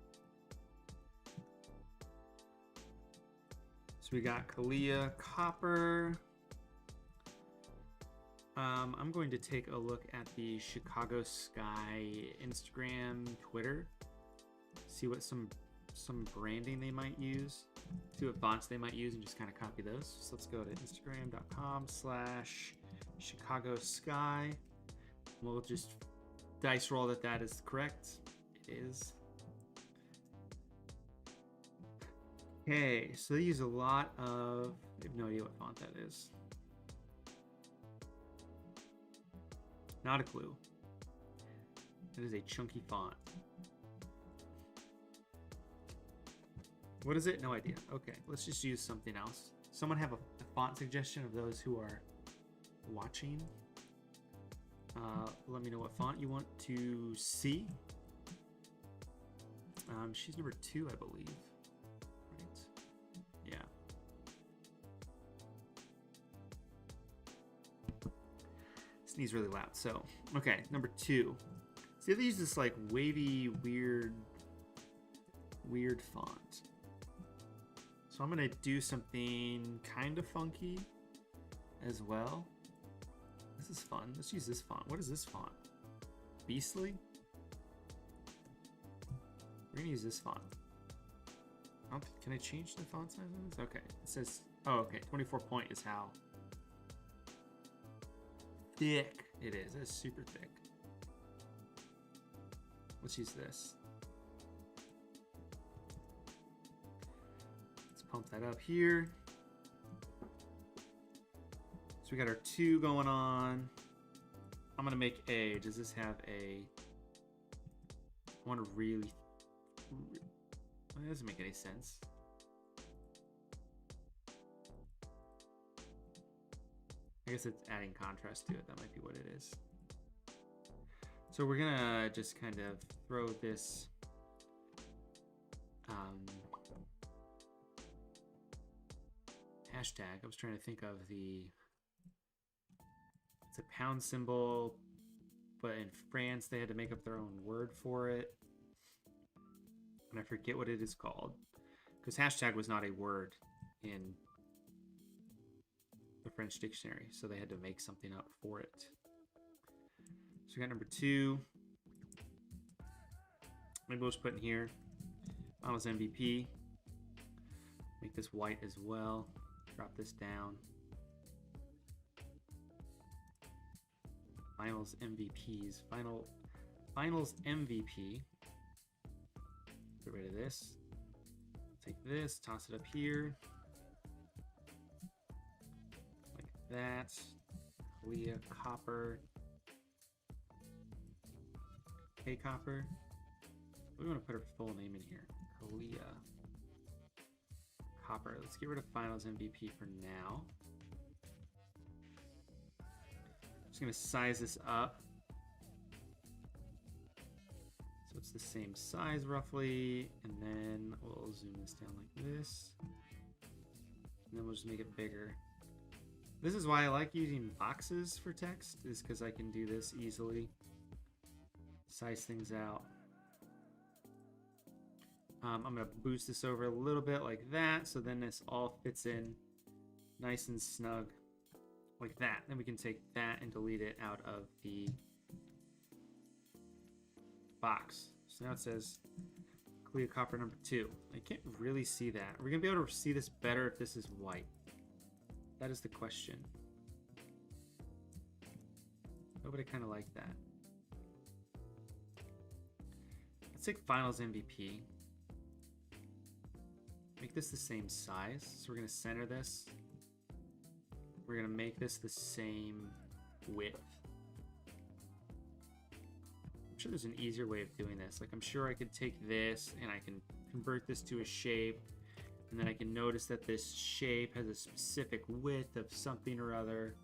So we got Kahleah Copper. I'm going to take a look at the Chicago Sky Instagram, Twitter. See what some branding they might use. See what fonts they might use and just kind of copy those. So let's go to Instagram.com/Chicago Sky. We'll just dice roll that is correct. It is. Okay, so they use a lot of... I have no idea what font that is. Not a clue. It is a chunky font. What is it? No idea. Okay, let's just use something else. Someone have a font suggestion of those who are watching? Let me know what font you want to see. She's number 2, I believe. Right? Yeah. Sneeze really loud. So, okay, number 2. See, they use this like wavy, weird font. So I'm gonna do something kind of funky as well. This is fun. Let's use this font. What is this font? Beastly? We're gonna use this font. Can I change the font size on this? Okay. It says, oh, okay. 24 point is how thick it is. It's super thick. Let's use this. Let's pump that up here. So we got our 2 going on. I'm gonna make a, does this have a, I want to really, well, that doesn't make any sense. I guess it's adding contrast to it. That might be what it is. So we're gonna just kind of throw this hashtag. I was trying to think of the, it's a pound symbol, but in France they had to make up their own word for it. And I forget what it is called. Because hashtag was not a word in the French dictionary, so they had to make something up for it. So we got number 2. Maybe we'll just put in here Finals MVP. Make this white as well. Drop this down. Finals MVPs. Finals MVP. Get rid of this. Take this, toss it up here. Like that. Kahleah Copper. Hey Copper. We want to put her full name in here. Kahleah Copper. Let's get rid of Finals MVP for now. Just gonna size this up. So it's the same size roughly, and then we'll zoom this down like this. And then we'll just make it bigger. This is why I like using boxes for text, is because I can do this easily. Size things out. I'm going to boost this over a little bit like that, so then this all fits in nice and snug like that. Then we can take that and delete it out of the box. So now it says Kahleah Copper number 2. I can't really see that. Are we going to be able to see this better if this is white? That is the question. Nobody kind of like that. Let's take Finals MVP. Make this the same size. So we're going to center this. We're going to make this the same width. I'm sure there's an easier way of doing this. Like, I'm sure I could take this and I can convert this to a shape. And then I can notice that this shape has a specific width of something or other.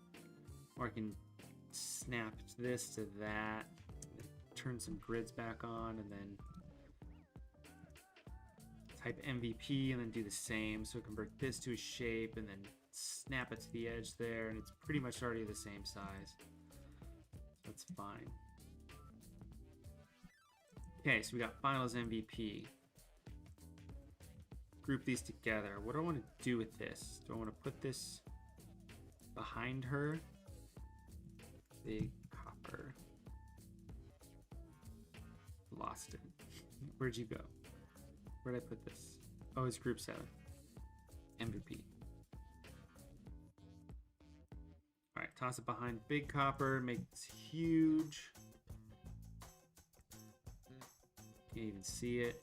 Or I can snap this to that. Turn some grids back on and then type MVP and then do the same. So convert this to a shape and then snap it to the edge there, and it's pretty much already the same size. That's fine. Okay, so we got Finals MVP. group these together. What do I want to do with this? Do I want to put this behind her? Big copper. Lost it. Where'd you go? Where'd I put this? Oh, it's group 7. MVP. Alright, toss it behind big copper. Make this huge. Can't even see it.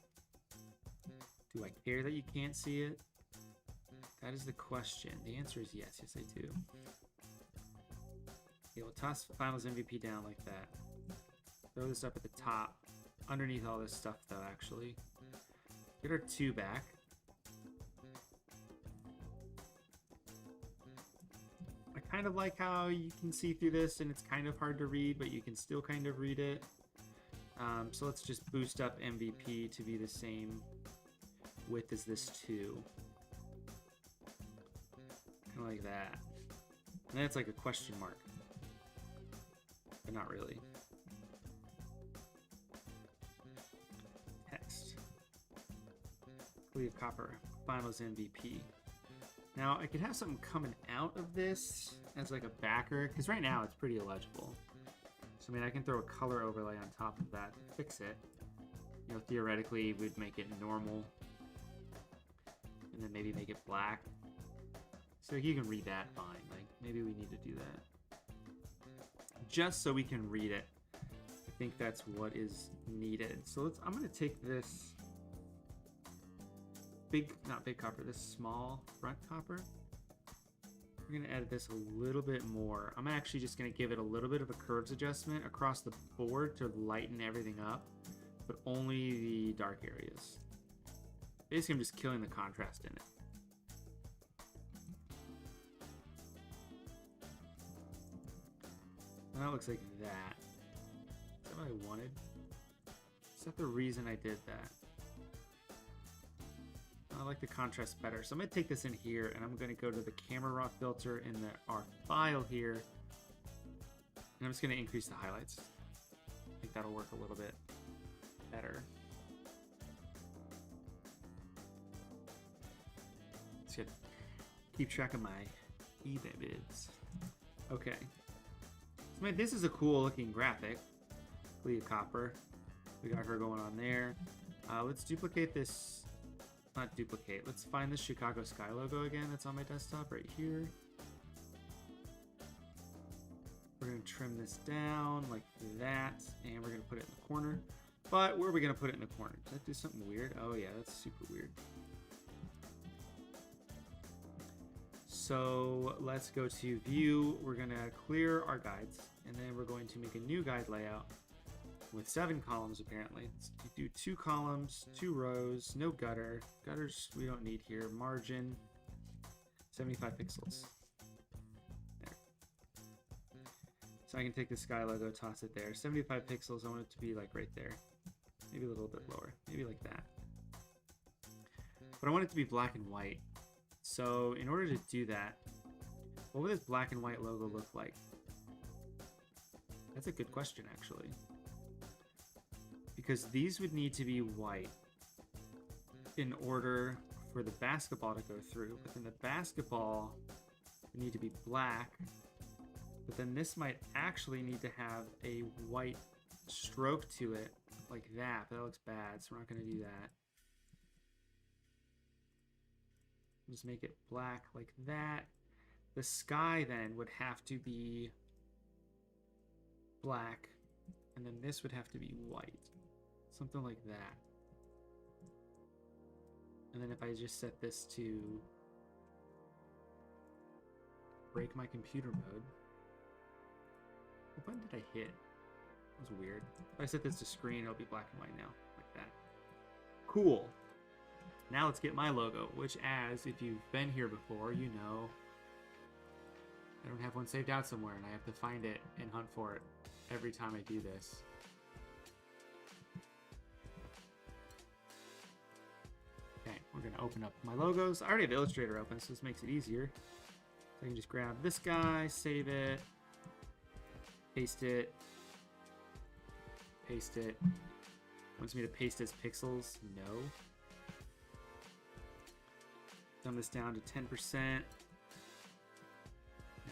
Do I care that you can't see it? That is the question. The answer is yes. Yes, I do. Okay, we'll toss Finals MVP down like that. Throw this up at the top. Underneath all this stuff, though, actually. Get our 2 back. I kind of like how you can see through this, and it's kind of hard to read, but you can still kind of read it. So let's just boost up MVP to be the same width as this 2. Kind of like that. And then it's like a question mark. But not really. Text. Kahleah Copper, Finals MVP. Now, I could have something coming out of this as like a backer, because right now it's pretty illegible. So, I mean, I can throw a color overlay on top of that to fix it. You know, theoretically, we'd make it normal. And then maybe make it black. So you can read that fine. Like, maybe we need to do that. Just so we can read it. I think that's what is needed. So I'm going to take this not big copper, this small front copper. We're going to edit this a little bit more. I'm actually just going to give it a little bit of a curves adjustment across the board to lighten everything up, but only the dark areas. Basically, I'm just killing the contrast in it. And that looks like that. Is that what I wanted? Is that the reason I did that? I like the contrast better. So I'm going to take this in here, and I'm going to go to the camera raw filter in our file here. And I'm just going to increase the highlights. I think that'll work a little bit better. Let's keep track of my eBay bids. Okay. So this is a cool looking graphic. Kahleah Copper. We got her going on there. Let's duplicate this. Not duplicate. Let's find the Chicago Sky logo again that's on my desktop right here. We're going to trim this down like that, and we're going to put it in the corner. But where are we going to put it in the corner? Did that do something weird? Oh yeah, that's super weird. So let's go to view. We're going to clear our guides, and then we're going to make a new guide layout with 7 columns apparently. Let's do 2 columns, 2 rows, no gutter. Gutters we don't need here. Margin, 75 pixels. There. So I can take the sky logo, toss it there. 75 pixels, I want it to be like right there. Maybe a little bit lower, maybe like that. But I want it to be black and white. So in order to do that, what would this black and white logo look like? That's a good question actually. Because these would need to be white in order for the basketball to go through. But then the basketball would need to be black. But then this might actually need to have a white stroke to it like that. But that looks bad, so we're not going to do that. Just make it black like that. The sky then would have to be black. And then this would have to be white. Something like that. And then if I just set this to break my computer mode. What button did I hit? That was weird. If I set this to screen, it'll be black and white now. Like that. Cool. Now let's get my logo, which as, if you've been here before, you know I don't have one saved out somewhere and I have to find it and hunt for it every time I do this. Okay, we're going to open up my logos. I already have Illustrator open, so this makes it easier. So I can just grab this guy, save it, paste it, paste it. Wants me to paste as pixels? No. Dumb this down to 10%. Now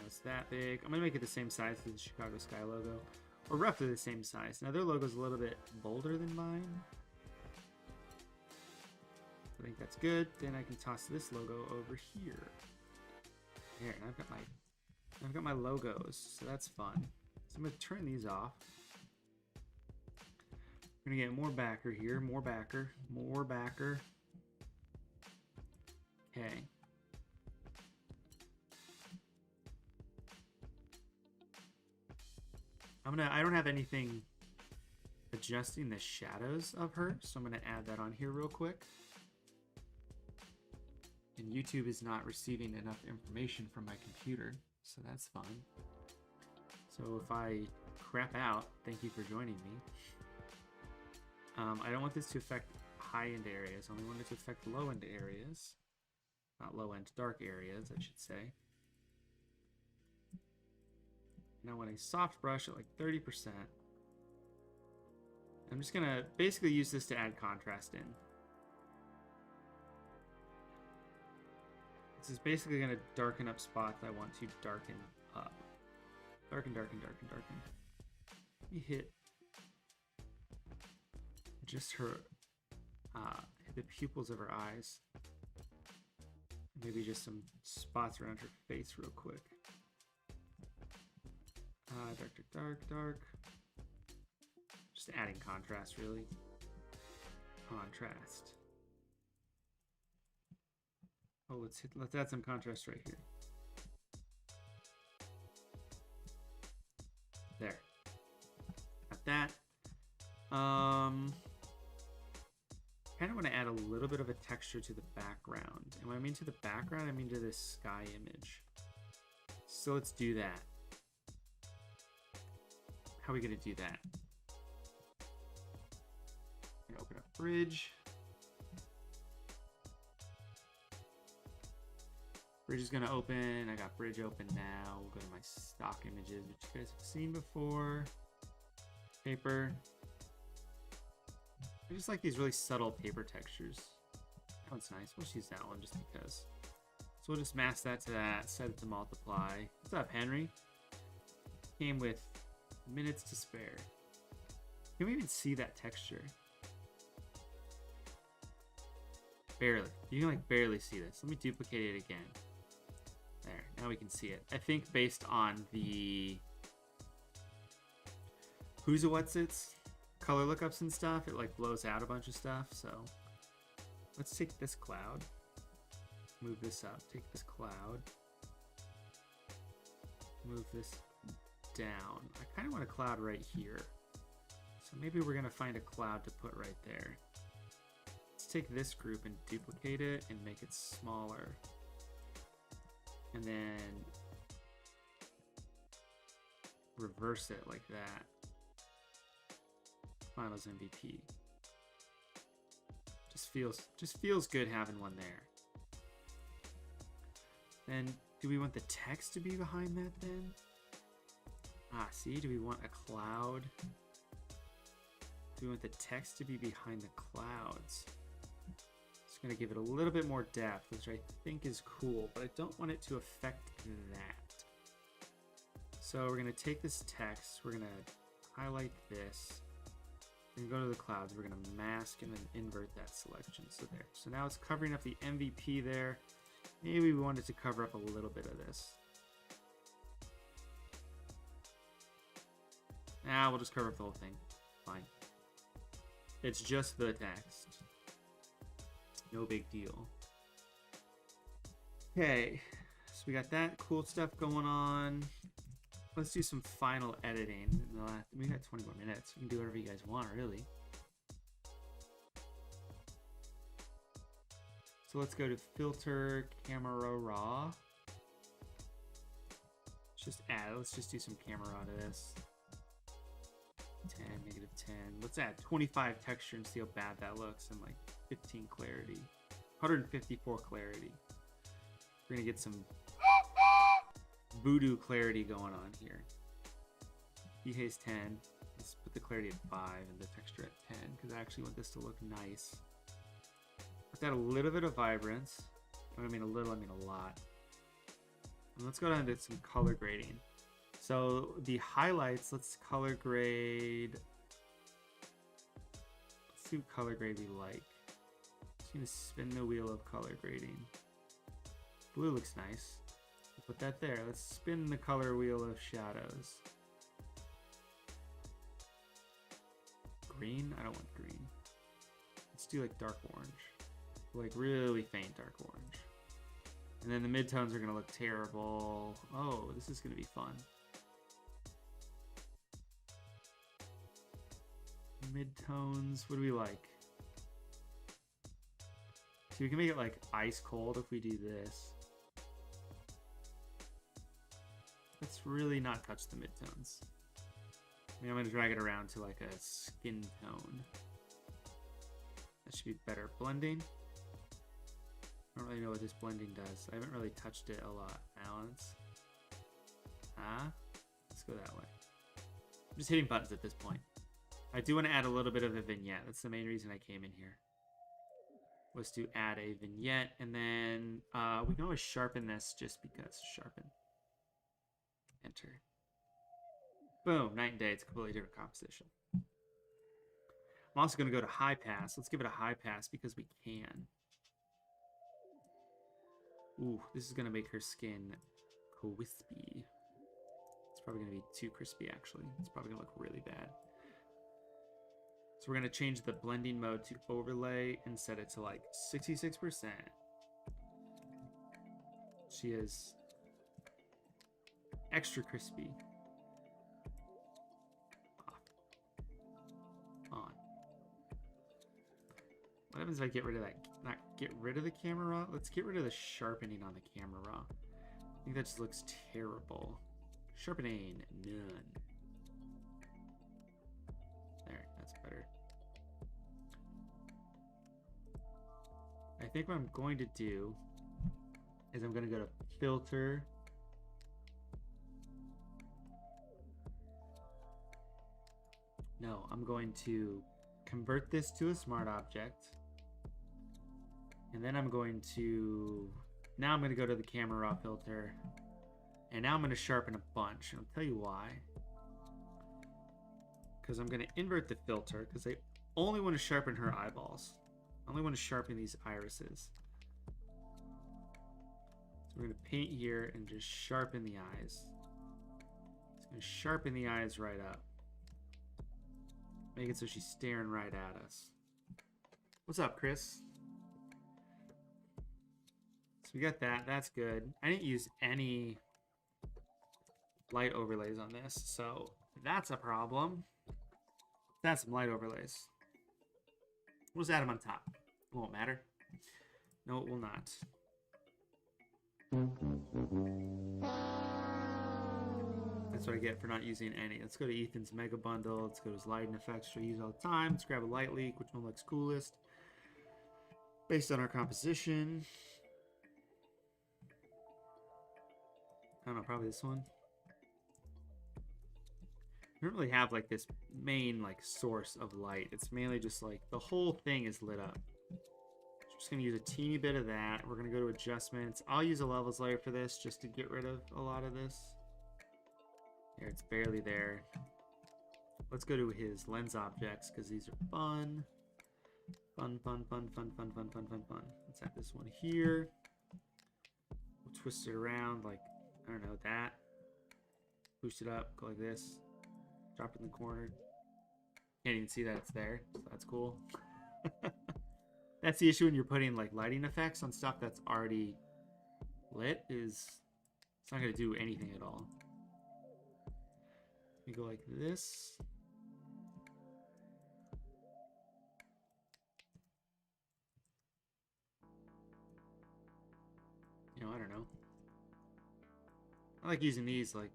it's that big. I'm going to make it the same size as the Chicago Sky logo. Or roughly the same size. Now their logo's a little bit bolder than mine. I think that's good. Then I can toss this logo over here. There, and I've got my logos, so that's fun. So I'm gonna turn these off. I'm gonna get more backer here, more backer. Okay. I don't have anything adjusting the shadows of her, so I'm gonna add that on here real quick. And YouTube is not receiving enough information from my computer, so that's fun. So if I crap out, thank you for joining me. I don't want this to affect high-end areas. I only want it to affect low-end areas. Not low-end, dark areas, I should say. And I want a soft brush at like 30%. I'm just gonna basically use this to add contrast in. This is basically going to darken up spots I want to darken up. Darken. Let me hit just her, the pupils of her eyes. Maybe just some spots around her face real quick. Dark. Just adding contrast, really. Contrast. Oh, let's add some contrast right here. There. Got that. Kind of want to add a little bit of a texture to the background. And when I mean to the background, I mean to this sky image. So let's do that. How are we gonna do that? I'm gonna open up Bridge. Bridge is gonna open. I got Bridge open now. We'll go to my stock images, which you guys have seen before. Paper. I just like these really subtle paper textures. That one's nice. We'll just use that one just because. So we'll just mask that to that, set it to multiply. What's up, Henry? Came with minutes to spare. Can we even see that texture? Barely. You can like barely see this. Let me duplicate it again. There, now we can see it. I think based on the who's a what's its color lookups and stuff, it like blows out a bunch of stuff. So let's take this cloud, move this up, take this cloud, move this down. I kind of want a cloud right here. So maybe we're gonna find a cloud to put right there. Let's take this group and duplicate it and make it smaller. And then reverse it like that. Finals MVP. Just feels good having one there. Then do we want the text to be behind that then? Ah, see, do we want a cloud? Do we want the text to be behind the clouds? It's gonna give it a little bit more depth, which I think is cool, but I don't want it to affect that. So we're gonna take this text, we're gonna highlight this, and go to the clouds. We're gonna mask and then invert that selection. So there. So now it's covering up the MVP there. Maybe we wanted to cover up a little bit of this. Nah, we'll just cover up the whole thing. Fine. It's just the text. No big deal. Okay, so we got that cool stuff going on. Let's do some final editing. We got 20 more minutes. We can do whatever you guys want, really. So let's go to Filter, Camera Raw. Let's just do some camera raw to this. 10, -10. Let's add 25 texture and see how bad that looks, and like 15 clarity. 154 clarity. We're gonna get some voodoo clarity going on here. Dehaze 10. Let's put the clarity at 5 and the texture at 10 because I actually want this to look nice. Let's add a little bit of vibrance. When I mean a little, I mean a lot. And let's go down to some color grading. So the highlights, let's color grade. Let's see what color grade we like. Just gonna spin the wheel of color grading. Blue looks nice. Put that there. Let's spin the color wheel of shadows. Green? I don't want green. Let's do like dark orange. Like really faint dark orange. And then the midtones are gonna look terrible. Oh, this is gonna be fun. Midtones, what do we like? So we can make it like ice cold if we do this. Let's really not touch the midtones. I mean, I'm gonna drag it around to like a skin tone. That should be better. Blending. I don't really know what this blending does. I haven't really touched it a lot. Balance. Let's go that way. I'm just hitting buttons at this point. I do want to add a little bit of a vignette. That's the main reason I came in here. Was to add a vignette, and then we can always sharpen this just because. Sharpen. Enter. Boom, night and day. It's a completely different composition. I'm also going to go to high pass. Let's give it a high pass because we can. Ooh, this is going to make her skin crispy. It's probably going to be too crispy, actually. It's probably going to look really bad. So we're going to change the blending mode to overlay and set it to like 66%. She is extra crispy. On. What happens if I get rid of that? Not get rid of the camera raw? Let's get rid of the sharpening on the camera raw. I think that just looks terrible. Sharpening, none. There, that's better. I think what I'm going to do is I'm going to go to filter. No, I'm going to convert this to a smart object. And then I'm going to, now I'm going to go to the camera raw filter. And now I'm going to sharpen a bunch. And I'll tell you why. Because I'm going to invert the filter because I only want to sharpen her eyeballs. I only want to sharpen these irises. So we're going to paint here and just sharpen the eyes. It's going to sharpen the eyes right up. Make it so she's staring right at us. What's up, Chris? So we got that. That's good. I didn't use any light overlays on this, so that's a problem. That's some light overlays. We'll just add them on top. It won't matter. No, it will not. That's what I get for not using any. Let's go to Ethan's Mega Bundle. Let's go to his lighting effects, which I use all the time. Let's grab a light leak. Which one looks coolest? Based on our composition. I don't know, probably this one. I don't really have like this main like source of light. It's mainly just like the whole thing is lit up. So I'm just gonna use a teeny bit of that. We're gonna go to adjustments. I'll use a levels layer for this just to get rid of a lot of this. There, it's barely there. Let's go to his lens objects because these are fun. Fun. Let's add this one here. We'll twist it around like, I don't know, that. Boost it up, go like this. Drop it in the corner. Can't even see that it's there, so that's cool. That's the issue when you're putting like lighting effects on stuff that's already lit, is it's not gonna do anything at all. We go like this. You know, I don't know. I like using these like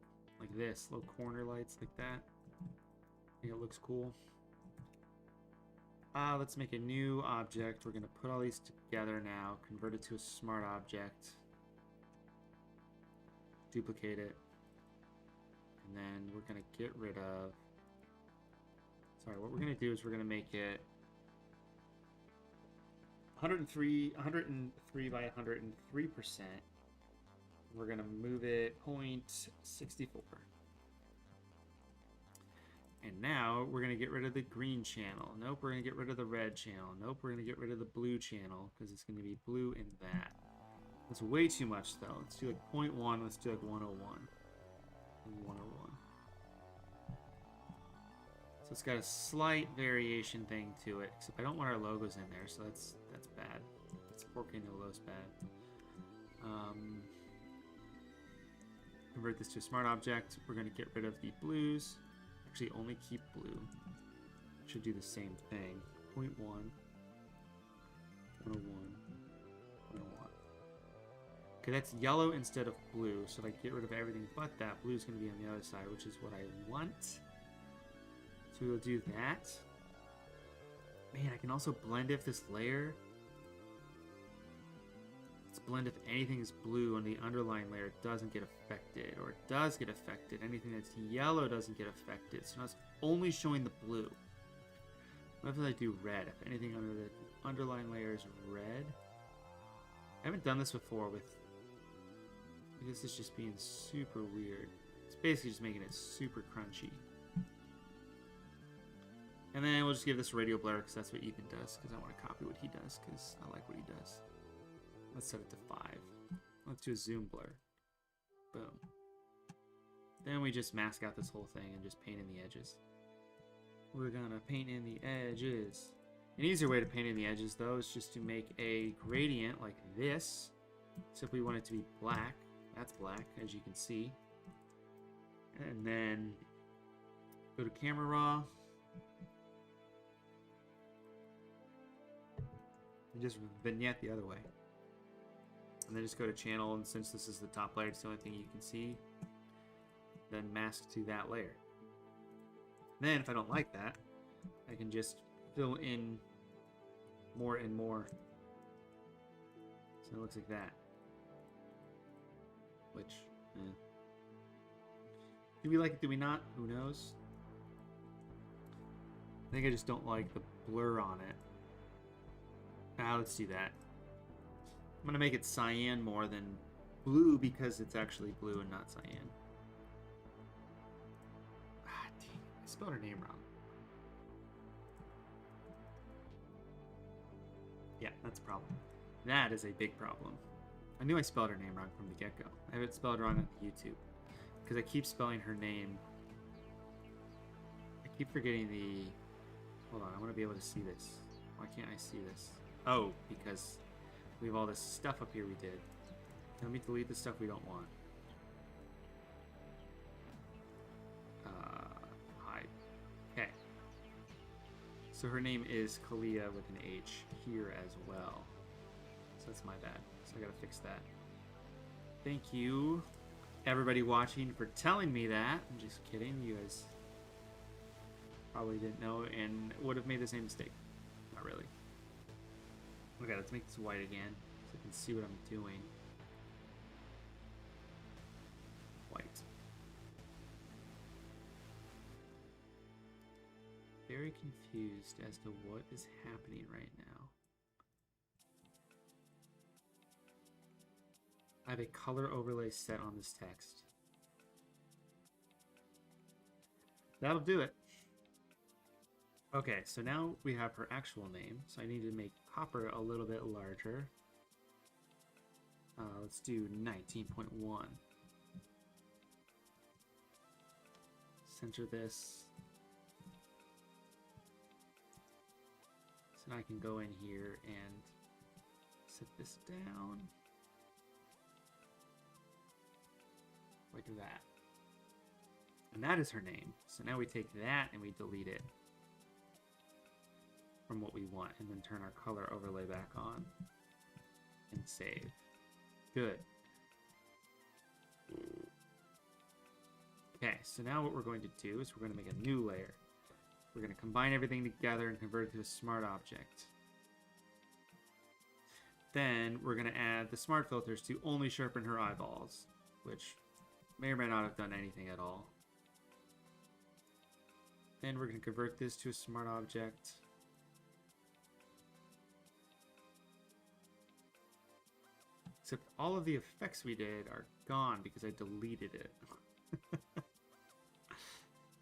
this, little corner lights like that. I think it looks cool. Let's make a new object. We're gonna put all these together now, convert it to a smart object, duplicate it, and then we're gonna get rid of, sorry, what we're gonna do is we're gonna make it 103 by 103%. We're going to move it 0.64. And now we're going to get rid of the green channel. Nope, we're going to get rid of the red channel. Nope, we're going to get rid of the blue channel because it's going to be blue in that. That's way too much though. Let's do like 0.1. Let's do like 101. 101. So it's got a slight variation thing to it, except I don't want our logos in there, so that's bad. That's 4K no lows bad. Convert this to a smart object. We're going to get rid of the blues. Actually, only keep blue. Should do the same thing. 0.1, 101, 101. Okay, that's yellow instead of blue. So if I get rid of everything but that, blue is going to be on the other side, which is what I want. So we'll do that. Man, I can also blend if this layer. Let's blend if anything is blue and the underlying layer doesn't get affected, or it does get affected. Anything that's yellow doesn't get affected. So now it's only showing the blue. What if I do red? If anything under the underlying layer is red. I haven't done this before with. This is just being super weird. It's basically just making it super crunchy. And then we'll just give this a radio blur because that's what Ethan does, because I want to copy what he does because I like what he does. Let's set it to 5. Let's do a zoom blur. Boom. Then we just mask out this whole thing and just paint in the edges. We're gonna paint in the edges. An easier way to paint in the edges though is just to make a gradient like this. Except we want it to be black. That's black, as you can see. And then go to camera raw. And just vignette the other way. And then just go to channel, and since this is the top layer, it's the only thing you can see, then mask to that layer. Then if I don't like that, I can just fill in more and more. So it looks like that. Which, do we like it, do we not? Who knows? I think I just don't like the blur on it. Let's do that. I'm going to make it cyan more than blue because it's actually blue and not cyan. Dang, I spelled her name wrong. Yeah, that's a problem. That is a big problem. I knew I spelled her name wrong from the get-go. I have it spelled wrong on YouTube. Because I keep spelling her name. I keep forgetting the... Hold on, I want to be able to see this. Why can't I see this? Oh, because we have all this stuff up here we did. Let me delete the stuff we don't want. Hide. Okay. So her name is Kahleah with an H here as well. So that's my bad. So I gotta fix that. Thank you, everybody watching, for telling me that. I'm just kidding. You guys probably didn't know and would have made the same mistake. Not really. Okay, let's make this white again so I can see what I'm doing. White. Very confused as to what is happening right now. I have a color overlay set on this text. That'll do it. Okay, so now we have her actual name, so I need to make copper a little bit larger. Let's do 19.1. Center this. So now I can go in here and set this down. Like that. And that is her name. So now we take that and we delete it from what we want, and then turn our color overlay back on and save. Good. Okay, so now what we're going to do is we're going to make a new layer. We're going to combine everything together and convert it to a smart object. Then we're going to add the smart filters to only sharpen her eyeballs, which may or may not have done anything at all. Then we're going to convert this to a smart object. Except all of the effects we did are gone because I deleted it.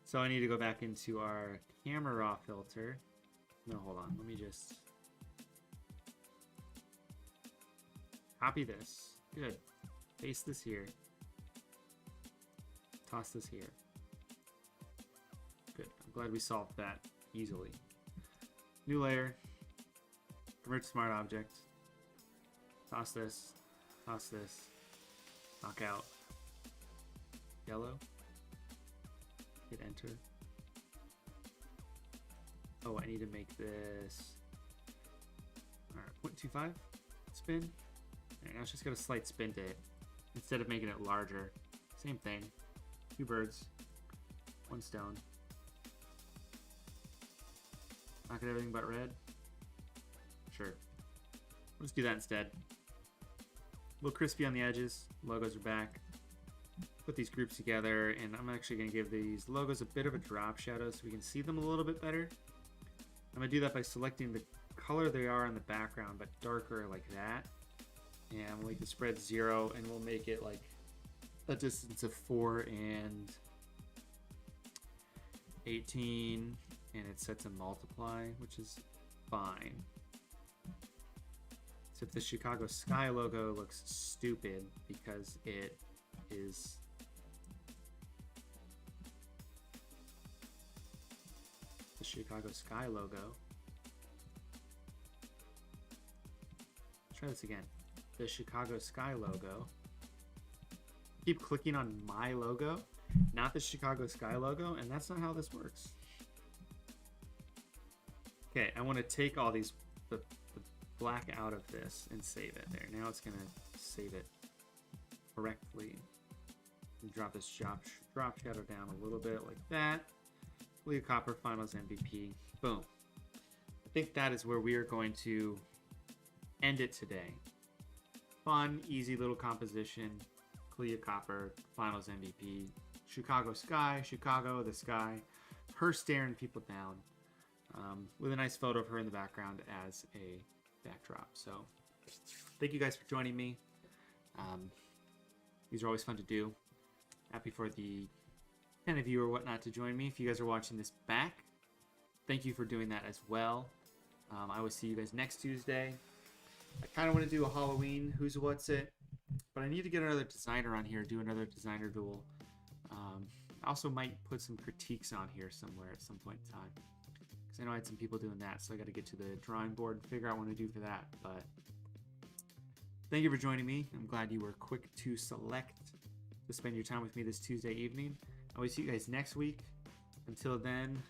So I need to go back into our camera raw filter. No, hold on. Let me just copy this. Good. Paste this here. Toss this here. Good. I'm glad we solved that easily. New layer. Convert to smart object. Toss this. Toss this. Knock out. Yellow. Hit enter. Oh, I need to make this. Alright, 0.25 spin. Alright, now it's just got a slight spin to it. Instead of making it larger. Same thing. 2 birds. 1 stone. Knock at everything but red. Sure. Let's do that instead. A little crispy on the edges. Logos are back. Put these groups together, and I'm actually going to give these logos a bit of a drop shadow so we can see them a little bit better. I'm going to do that by selecting the color they are in the background, but darker like that. And we'll make the spread 0, and we'll make it like a distance of 4 and 18, and it sets a multiply, which is fine. Except the Chicago Sky logo looks stupid because it is the Chicago Sky logo. Let's try this again. The Chicago Sky logo. Keep clicking on my logo, not the Chicago Sky logo, and that's not how this works. Okay, I want to take all these the black out of this and save it. There, now it's gonna save it correctly. And drop this drop shadow down a little bit like that. Kahleah Copper Finals MVP. Boom. I think that is where we are going to end it today. Fun, easy little composition. Kahleah Copper Finals MVP. Chicago Sky, Chicago, the sky. Her staring people down. With a nice photo of her in the background as a backdrop. So, thank you guys for joining me. These are always fun to do. Happy for the 10 of you or whatnot to join me. If you guys are watching this back, thank you for doing that as well. I will see you guys next Tuesday. I kind of want to do a Halloween Who's What's It, but I need to get another designer on here, do another designer duel. I also might put some critiques on here somewhere at some point in time, because I know I had some people doing that, so I got to get to the drawing board and figure out what to do for that. But thank you for joining me. I'm glad you were quick to select to spend your time with me this Tuesday evening. I will see you guys next week. Until then,